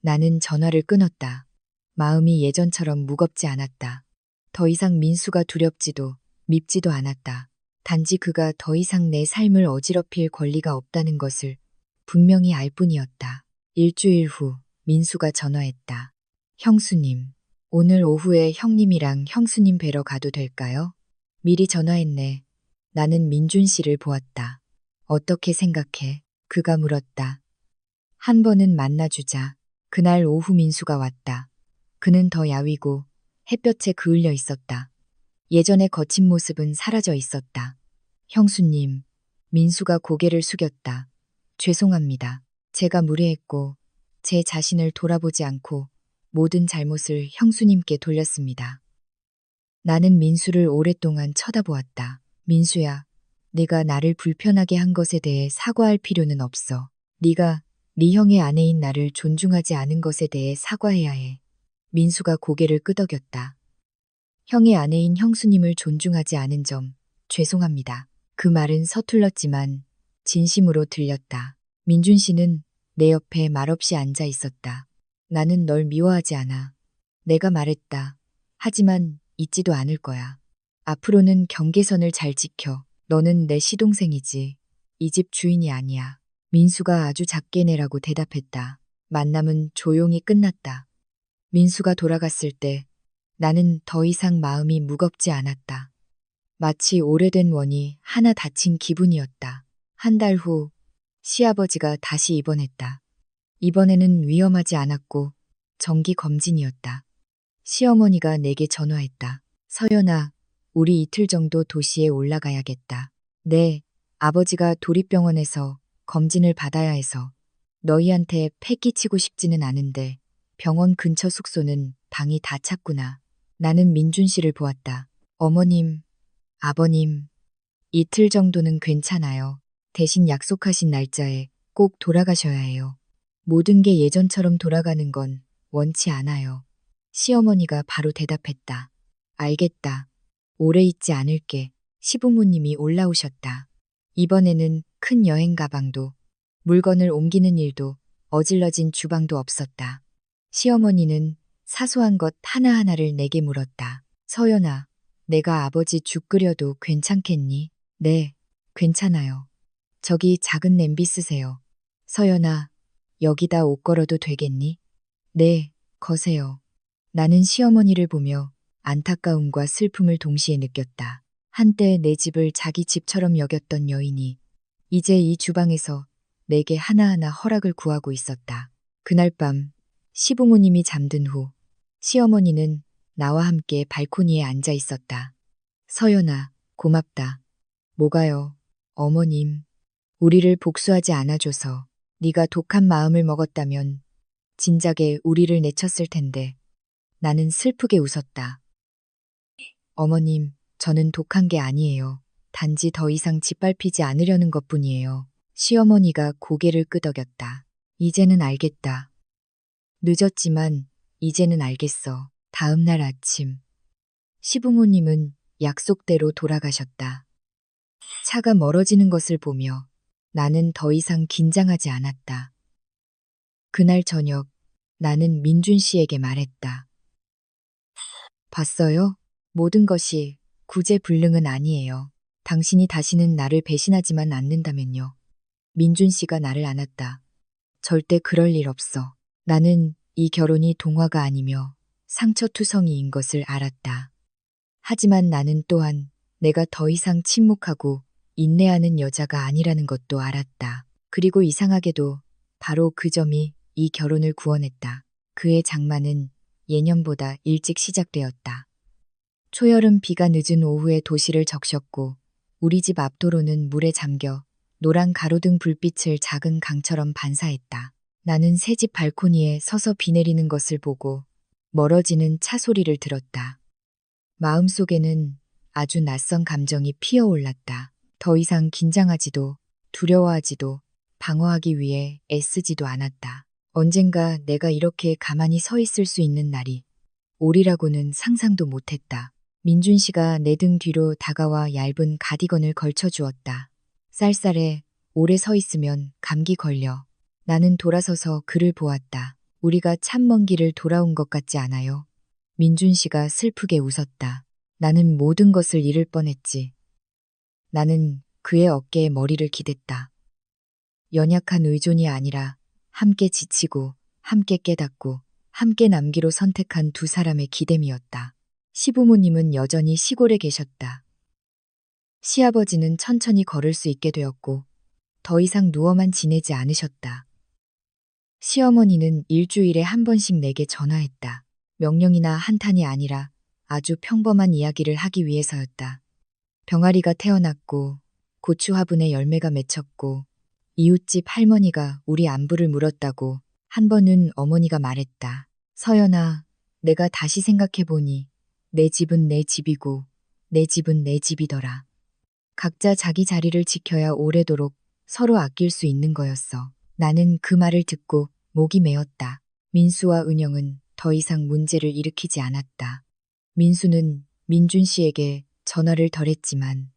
나는 전화를 끊었다. 마음이 예전처럼 무겁지 않았다. 더 이상 민수가 두렵지도 밉지도 않았다. 단지 그가 더 이상 내 삶을 어지럽힐 권리가 없다는 것을 분명히 알 뿐이었다. 일주일 후 민수가 전화했다. 형수님, 오늘 오후에 형님이랑 형수님 뵈러 가도 될까요? 미리 전화했네. 나는 민준 씨를 보았다. 어떻게 생각해? 그가 물었다. 한 번은 만나주자. 그날 오후 민수가 왔다. 그는 더 야위고 햇볕에 그을려 있었다. 예전의 거친 모습은 사라져 있었다. 형수님, 민수가 고개를 숙였다. 죄송합니다. 제가 무례했고 제 자신을 돌아보지 않고 모든 잘못을 형수님께 돌렸습니다. 나는 민수를 오랫동안 쳐다보았다. 민수야, 네가 나를 불편하게 한 것에 대해 사과할 필요는 없어. 네가 네 형의 아내인 나를 존중하지 않은 것에 대해 사과해야 해. 민수가 고개를 끄덕였다. 형의 아내인 형수님을 존중하지 않은 점 죄송합니다. 그 말은 서툴렀지만 진심으로 들렸다. 민준 씨는 내 옆에 말없이 앉아 있었다. 나는 널 미워하지 않아. 내가 말했다. 하지만 잊지도 않을 거야. 앞으로는 경계선을 잘 지켜. 너는 내 시동생이지. 이 집 주인이 아니야. 민수가 아주 작게 내라고 대답했다. 만남은 조용히 끝났다. 민수가 돌아갔을 때 나는 더 이상 마음이 무겁지 않았다. 마치 오래된 원이 하나 닫힌 기분이었다. 한 달 후 시아버지가 다시 입원했다. 이번에는 위험하지 않았고 정기 검진이었다. 시어머니가 내게 전화했다. 서연아, 우리 이틀 정도 도시에 올라가야겠다. 네, 아버지가 도립병원에서 검진을 받아야 해서 너희한테 패 끼치고 싶지는 않은데 병원 근처 숙소는 방이 다 찼구나. 나는 민준 씨를 보았다. 어머님, 아버님, 이틀 정도는 괜찮아요. 대신 약속하신 날짜에 꼭 돌아가셔야 해요. 모든 게 예전처럼 돌아가는 건 원치 않아요. 시어머니가 바로 대답했다. 알겠다. 오래 있지 않을게. 시부모님이 올라오셨다. 이번에는 큰 여행 가방도 물건을 옮기는 일도 어질러진 주방도 없었다. 시어머니는 사소한 것 하나하나를 내게 물었다. 서연아, 내가 아버지 죽 끓여도 괜찮겠니? 네, 괜찮아요. 저기 작은 냄비 쓰세요. 서연아, 여기다 옷 걸어도 되겠니? 네, 거세요. 나는 시어머니를 보며 안타까움과 슬픔을 동시에 느꼈다. 한때 내 집을 자기 집처럼 여겼던 여인이 이제 이 주방에서 내게 하나하나 허락을 구하고 있었다. 그날 밤 시부모님이 잠든 후 시어머니는 나와 함께 발코니에 앉아 있었다. 서연아, 고맙다. 뭐가요? 어머님, 우리를 복수하지 않아줘서 네가 독한 마음을 먹었다면 진작에 우리를 내쳤을 텐데. 나는 슬프게 웃었다. 어머님, 저는 독한 게 아니에요. 단지 더 이상 짓밟히지 않으려는 것뿐이에요. 시어머니가 고개를 끄덕였다. 이제는 알겠다. 늦었지만 이제는 알겠어. 다음 날 아침 시부모님은 약속대로 돌아가셨다. 차가 멀어지는 것을 보며 나는 더 이상 긴장하지 않았다. 그날 저녁 나는 민준 씨에게 말했다. 봤어요? 모든 것이 구제불능은 아니에요. 당신이 다시는 나를 배신하지만 않는다면요. 민준 씨가 나를 안았다. 절대 그럴 일 없어. 나는 이 결혼이 동화가 아니며 상처투성이인 것을 알았다. 하지만 나는 또한 내가 더 이상 침묵하고 인내하는 여자가 아니라는 것도 알았다. 그리고 이상하게도 바로 그 점이 이 결혼을 구원했다. 그의 장마는 예년보다 일찍 시작되었다. 초여름 비가 늦은 오후에 도시를 적셨고 우리 집 앞도로는 물에 잠겨 노란 가로등 불빛을 작은 강처럼 반사했다. 나는 새집 발코니에 서서 비 내리는 것을 보고 멀어지는 차 소리를 들었다. 마음속에는 아주 낯선 감정이 피어올랐다. 더 이상 긴장하지도 두려워하지도 방어하기 위해 애쓰지도 않았다. 언젠가 내가 이렇게 가만히 서 있을 수 있는 날이 오리라고는 상상도 못했다. 민준 씨가 내 등 뒤로 다가와 얇은 가디건을 걸쳐 주었다. 쌀쌀해. 오래 서 있으면 감기 걸려. 나는 돌아서서 그를 보았다. 우리가 참 먼 길을 돌아온 것 같지 않아요? 민준 씨가 슬프게 웃었다. 나는 모든 것을 잃을 뻔했지. 나는 그의 어깨에 머리를 기댔다. 연약한 의존이 아니라 함께 지치고 함께 깨닫고 함께 남기로 선택한 두 사람의 기댐이었다. 시부모님은 여전히 시골에 계셨다. 시아버지는 천천히 걸을 수 있게 되었고 더 이상 누워만 지내지 않으셨다. 시어머니는 일주일에 한 번씩 내게 전화했다. 명령이나 한탄이 아니라 아주 평범한 이야기를 하기 위해서였다. 병아리가 태어났고 고추 화분에 열매가 맺혔고 이웃집 할머니가 우리 안부를 물었다고 한 번은 어머니가 말했다. 서연아, 내가 다시 생각해보니 내 집은 내 집이고 내 집은 내 집이더라. 각자 자기 자리를 지켜야 오래도록 서로 아낄 수 있는 거였어. 나는 그 말을 듣고 목이 메었다. 민수와 은영은 더 이상 문제를 일으키지 않았다. 민수는 민준 씨에게 전화를 덜했지만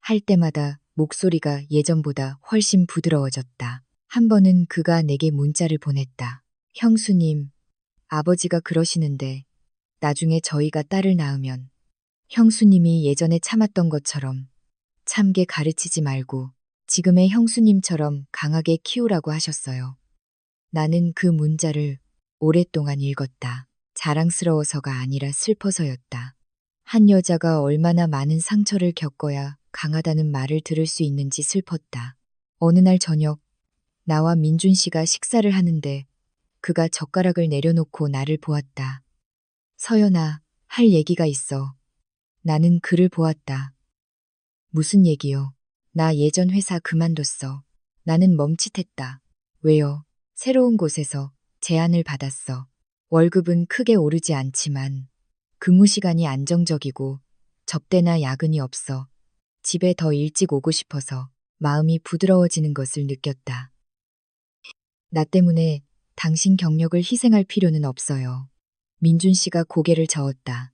할 때마다 목소리가 예전보다 훨씬 부드러워졌다. 한 번은 그가 내게 문자를 보냈다. 형수님, 아버지가 그러시는데 나중에 저희가 딸을 낳으면 형수님이 예전에 참았던 것처럼 참게 가르치지 말고 지금의 형수님처럼 강하게 키우라고 하셨어요. 나는 그 문자를 오랫동안 읽었다. 자랑스러워서가 아니라 슬퍼서였다. 한 여자가 얼마나 많은 상처를 겪어야 강하다는 말을 들을 수 있는지 슬펐다. 어느 날 저녁, 나와 민준 씨가 식사를 하는데 그가 젓가락을 내려놓고 나를 보았다. 서연아, 할 얘기가 있어. 나는 그를 보았다. 무슨 얘기요? 나 예전 회사 그만뒀어. 나는 멈칫했다. 왜요? 새로운 곳에서 제안을 받았어. 월급은 크게 오르지 않지만 근무 시간이 안정적이고 접대나 야근이 없어. 집에 더 일찍 오고 싶어서 마음이 부드러워지는 것을 느꼈다. 나 때문에 당신 경력을 희생할 필요는 없어요. 민준 씨가 고개를 저었다.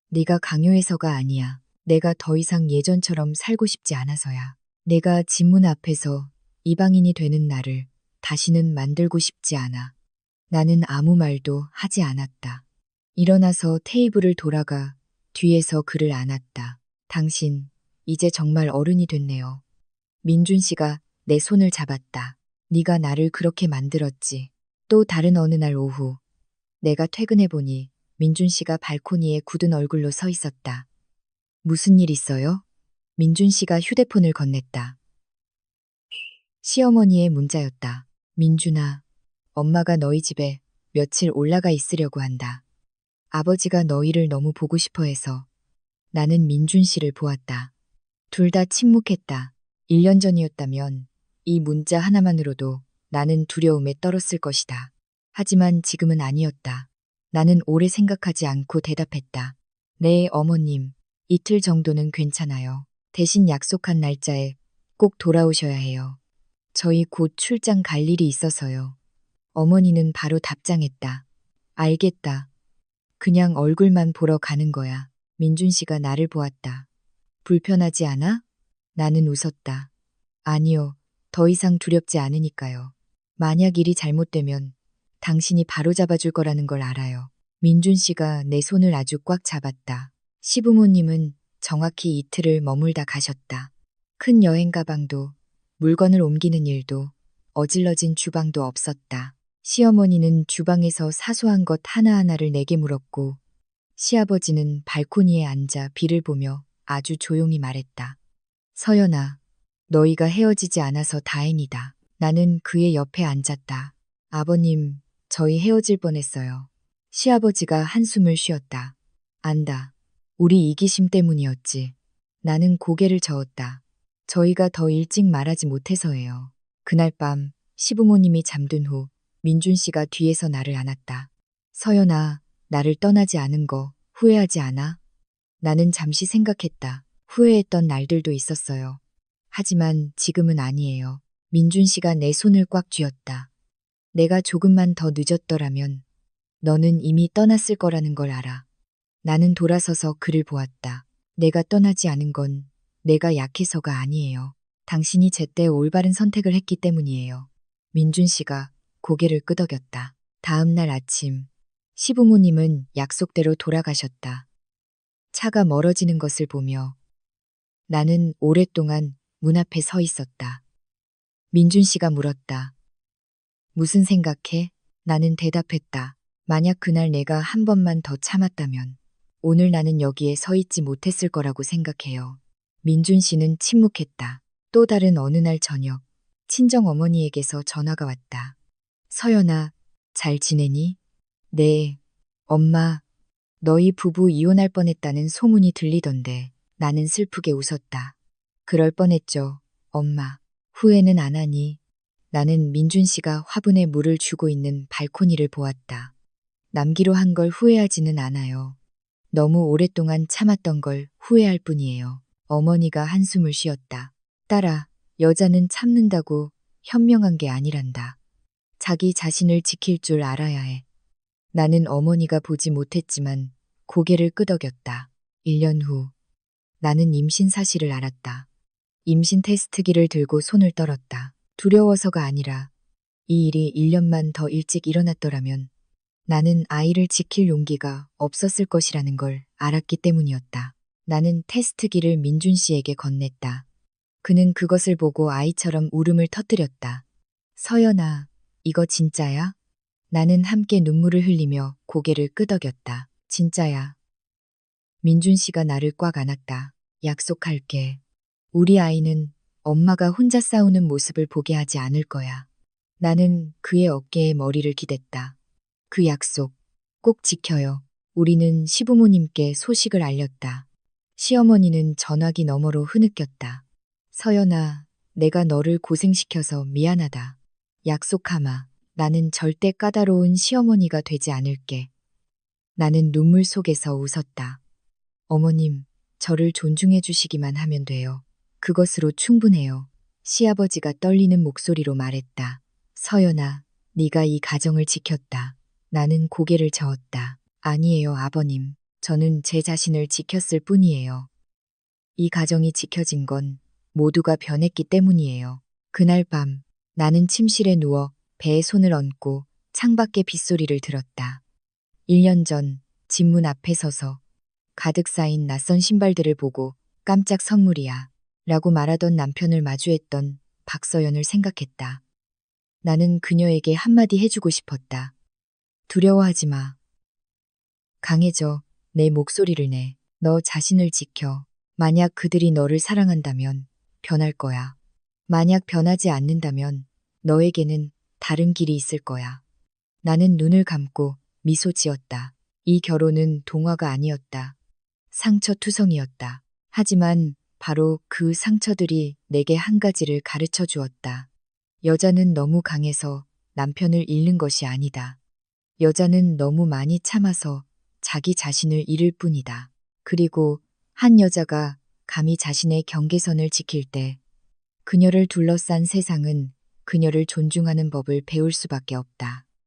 네가 강요해서가 아니야. 내가 더 이상 예전처럼 살고 싶지 않아서야. 내가 집문 앞에서 이방인이 되는 나를 다시는 만들고 싶지 않아. 나는 아무 말도 하지 않았다. 일어나서 테이블을 돌아가 뒤에서 그를 안았다. 당신, 이제 정말 어른이 됐네요. 민준 씨가 내 손을 잡았다. 네가 나를 그렇게 만들었지. 또 다른 어느 날 오후, 내가 퇴근해보니 민준 씨가 발코니에 굳은 얼굴로 서 있었다. 무슨 일 있어요? 민준 씨가 휴대폰을 건넸다. 시어머니의 문자였다. 민준아, 엄마가 너희 집에 며칠 올라가 있으려고 한다. 아버지가 너희를 너무 보고 싶어 해서. 나는 민준 씨를 보았다. 둘 다 침묵했다. 1년 전이었다면 이 문자 하나만으로도 나는 두려움에 떨었을 것이다. 하지만 지금은 아니었다. 나는 오래 생각하지 않고 대답했다. 네, 어머님. 이틀 정도는 괜찮아요. 대신 약속한 날짜에 꼭 돌아오셔야 해요. 저희 곧 출장 갈 일이 있어서요. 어머니는 바로 답장했다. 알겠다. 그냥 얼굴만 보러 가는 거야. 민준 씨가 나를 보았다. 불편하지 않아? 나는 웃었다. 아니요. 더 이상 두렵지 않으니까요. 만약 일이 잘못되면 당신이 바로잡아줄 거라는 걸 알아요. 민준 씨가 내 손을 아주 꽉 잡았다. 시부모님은 정확히 이틀을 머물다 가셨다. 큰 여행 가방도, 물건을 옮기는 일도, 어질러진 주방도 없었다. 시어머니는 주방에서 사소한 것 하나하나를 내게 물었고, 시아버지는 발코니에 앉아 비를 보며 아주 조용히 말했다. 서연아, 너희가 헤어지지 않아서 다행이다. 나는 그의 옆에 앉았다. 아버님, 저희 헤어질 뻔했어요. 시아버지가 한숨을 쉬었다. 안다. 우리 이기심 때문이었지. 나는 고개를 저었다. 저희가 더 일찍 말하지 못해서예요. 그날 밤 시부모님이 잠든 후 민준 씨가 뒤에서 나를 안았다. 서연아, 나를 떠나지 않은 거 후회하지 않아? 나는 잠시 생각했다. 후회했던 날들도 있었어요. 하지만 지금은 아니에요. 민준 씨가 내 손을 꽉 쥐었다. 내가 조금만 더 늦었더라면 너는 이미 떠났을 거라는 걸 알아. 나는 돌아서서 그를 보았다. 내가 떠나지 않은 건 내가 약해서가 아니에요. 당신이 제때 올바른 선택을 했기 때문이에요. 민준 씨가 고개를 끄덕였다. 다음 날 아침, 시부모님은 약속대로 돌아가셨다. 차가 멀어지는 것을 보며 나는 오랫동안 문 앞에 서 있었다. 민준 씨가 물었다. 무슨 생각해? 나는 대답했다. 만약 그날 내가 한 번만 더 참았다면 오늘 나는 여기에 서 있지 못했을 거라고 생각해요. 민준 씨는 침묵했다. 또 다른 어느 날 저녁, 친정 어머니에게서 전화가 왔다. 서연아, 잘 지내니? 네, 엄마, 너희 부부 이혼할 뻔했다는 소문이 들리던데 나는 슬프게 웃었다. 그럴 뻔했죠, 엄마. 후회는 안 하니? 나는 민준 씨가 화분에 물을 주고 있는 발코니를 보았다. 남기로 한 걸 후회하지는 않아요. 너무 오랫동안 참았던 걸 후회할 뿐이에요. 어머니가 한숨을 쉬었다. 딸아, 여자는 참는다고 현명한 게 아니란다. 자기 자신을 지킬 줄 알아야 해. 나는 어머니가 보지 못했지만 고개를 끄덕였다. 1년 후, 나는 임신 사실을 알았다. 임신 테스트기를 들고 손을 떨었다. 두려워서가 아니라 이 일이 1년만 더 일찍 일어났더라면 나는 아이를 지킬 용기가 없었을 것이라는 걸 알았기 때문이었다. 나는 테스트기를 민준 씨에게 건넸다. 그는 그것을 보고 아이처럼 울음을 터뜨렸다. 서연아, 이거 진짜야? 나는 함께 눈물을 흘리며 고개를 끄덕였다. 진짜야. 민준 씨가 나를 꽉 안았다. 약속할게. 우리 아이는 엄마가 혼자 싸우는 모습을 보게 하지 않을 거야. 나는 그의 어깨에 머리를 기댔다. 그 약속 꼭 지켜요. 우리는 시부모님께 소식을 알렸다. 시어머니는 전화기 너머로 흐느꼈다. 서연아, 내가 너를 고생시켜서 미안하다. 약속하마. 나는 절대 까다로운 시어머니가 되지 않을게. 나는 눈물 속에서 웃었다. 어머님, 저를 존중해 주시기만 하면 돼요. 그것으로 충분해요. 시아버지가 떨리는 목소리로 말했다. 서연아, 네가 이 가정을 지켰다. 나는 고개를 저었다. 아니에요, 아버님. 저는 제 자신을 지켰을 뿐이에요. 이 가정이 지켜진 건 모두가 변했기 때문이에요. 그날 밤 나는 침실에 누워 배에 손을 얹고 창밖의 빗소리를 들었다. 1년 전 집문 앞에 서서 가득 쌓인 낯선 신발들을 보고 깜짝 선물이야 라고 말하던 남편을 마주했던 박서연을 생각했다. 나는 그녀에게 한마디 해주고 싶었다. 두려워하지 마. 강해져. 내 목소리를 내. 너 자신을 지켜. 만약 그들이 너를 사랑한다면 변할 거야. 만약 변하지 않는다면 너에게는 다른 길이 있을 거야. 나는 눈을 감고 미소 지었다. 이 결혼은 동화가 아니었다. 상처투성이었다. 하지만 바로 그 상처들이 내게 한 가지를 가르쳐 주었다. 여자는 너무 강해서 남편을 잃는 것이 아니다. 여자는 너무 많이 참아서 자기 자신을 잃을 뿐이다. 그리고 한 여자가 감히 자신의 경계선을 지킬 때 그녀를 둘러싼 세상은 그녀를 존중하는 법을 배울 수밖에 없다.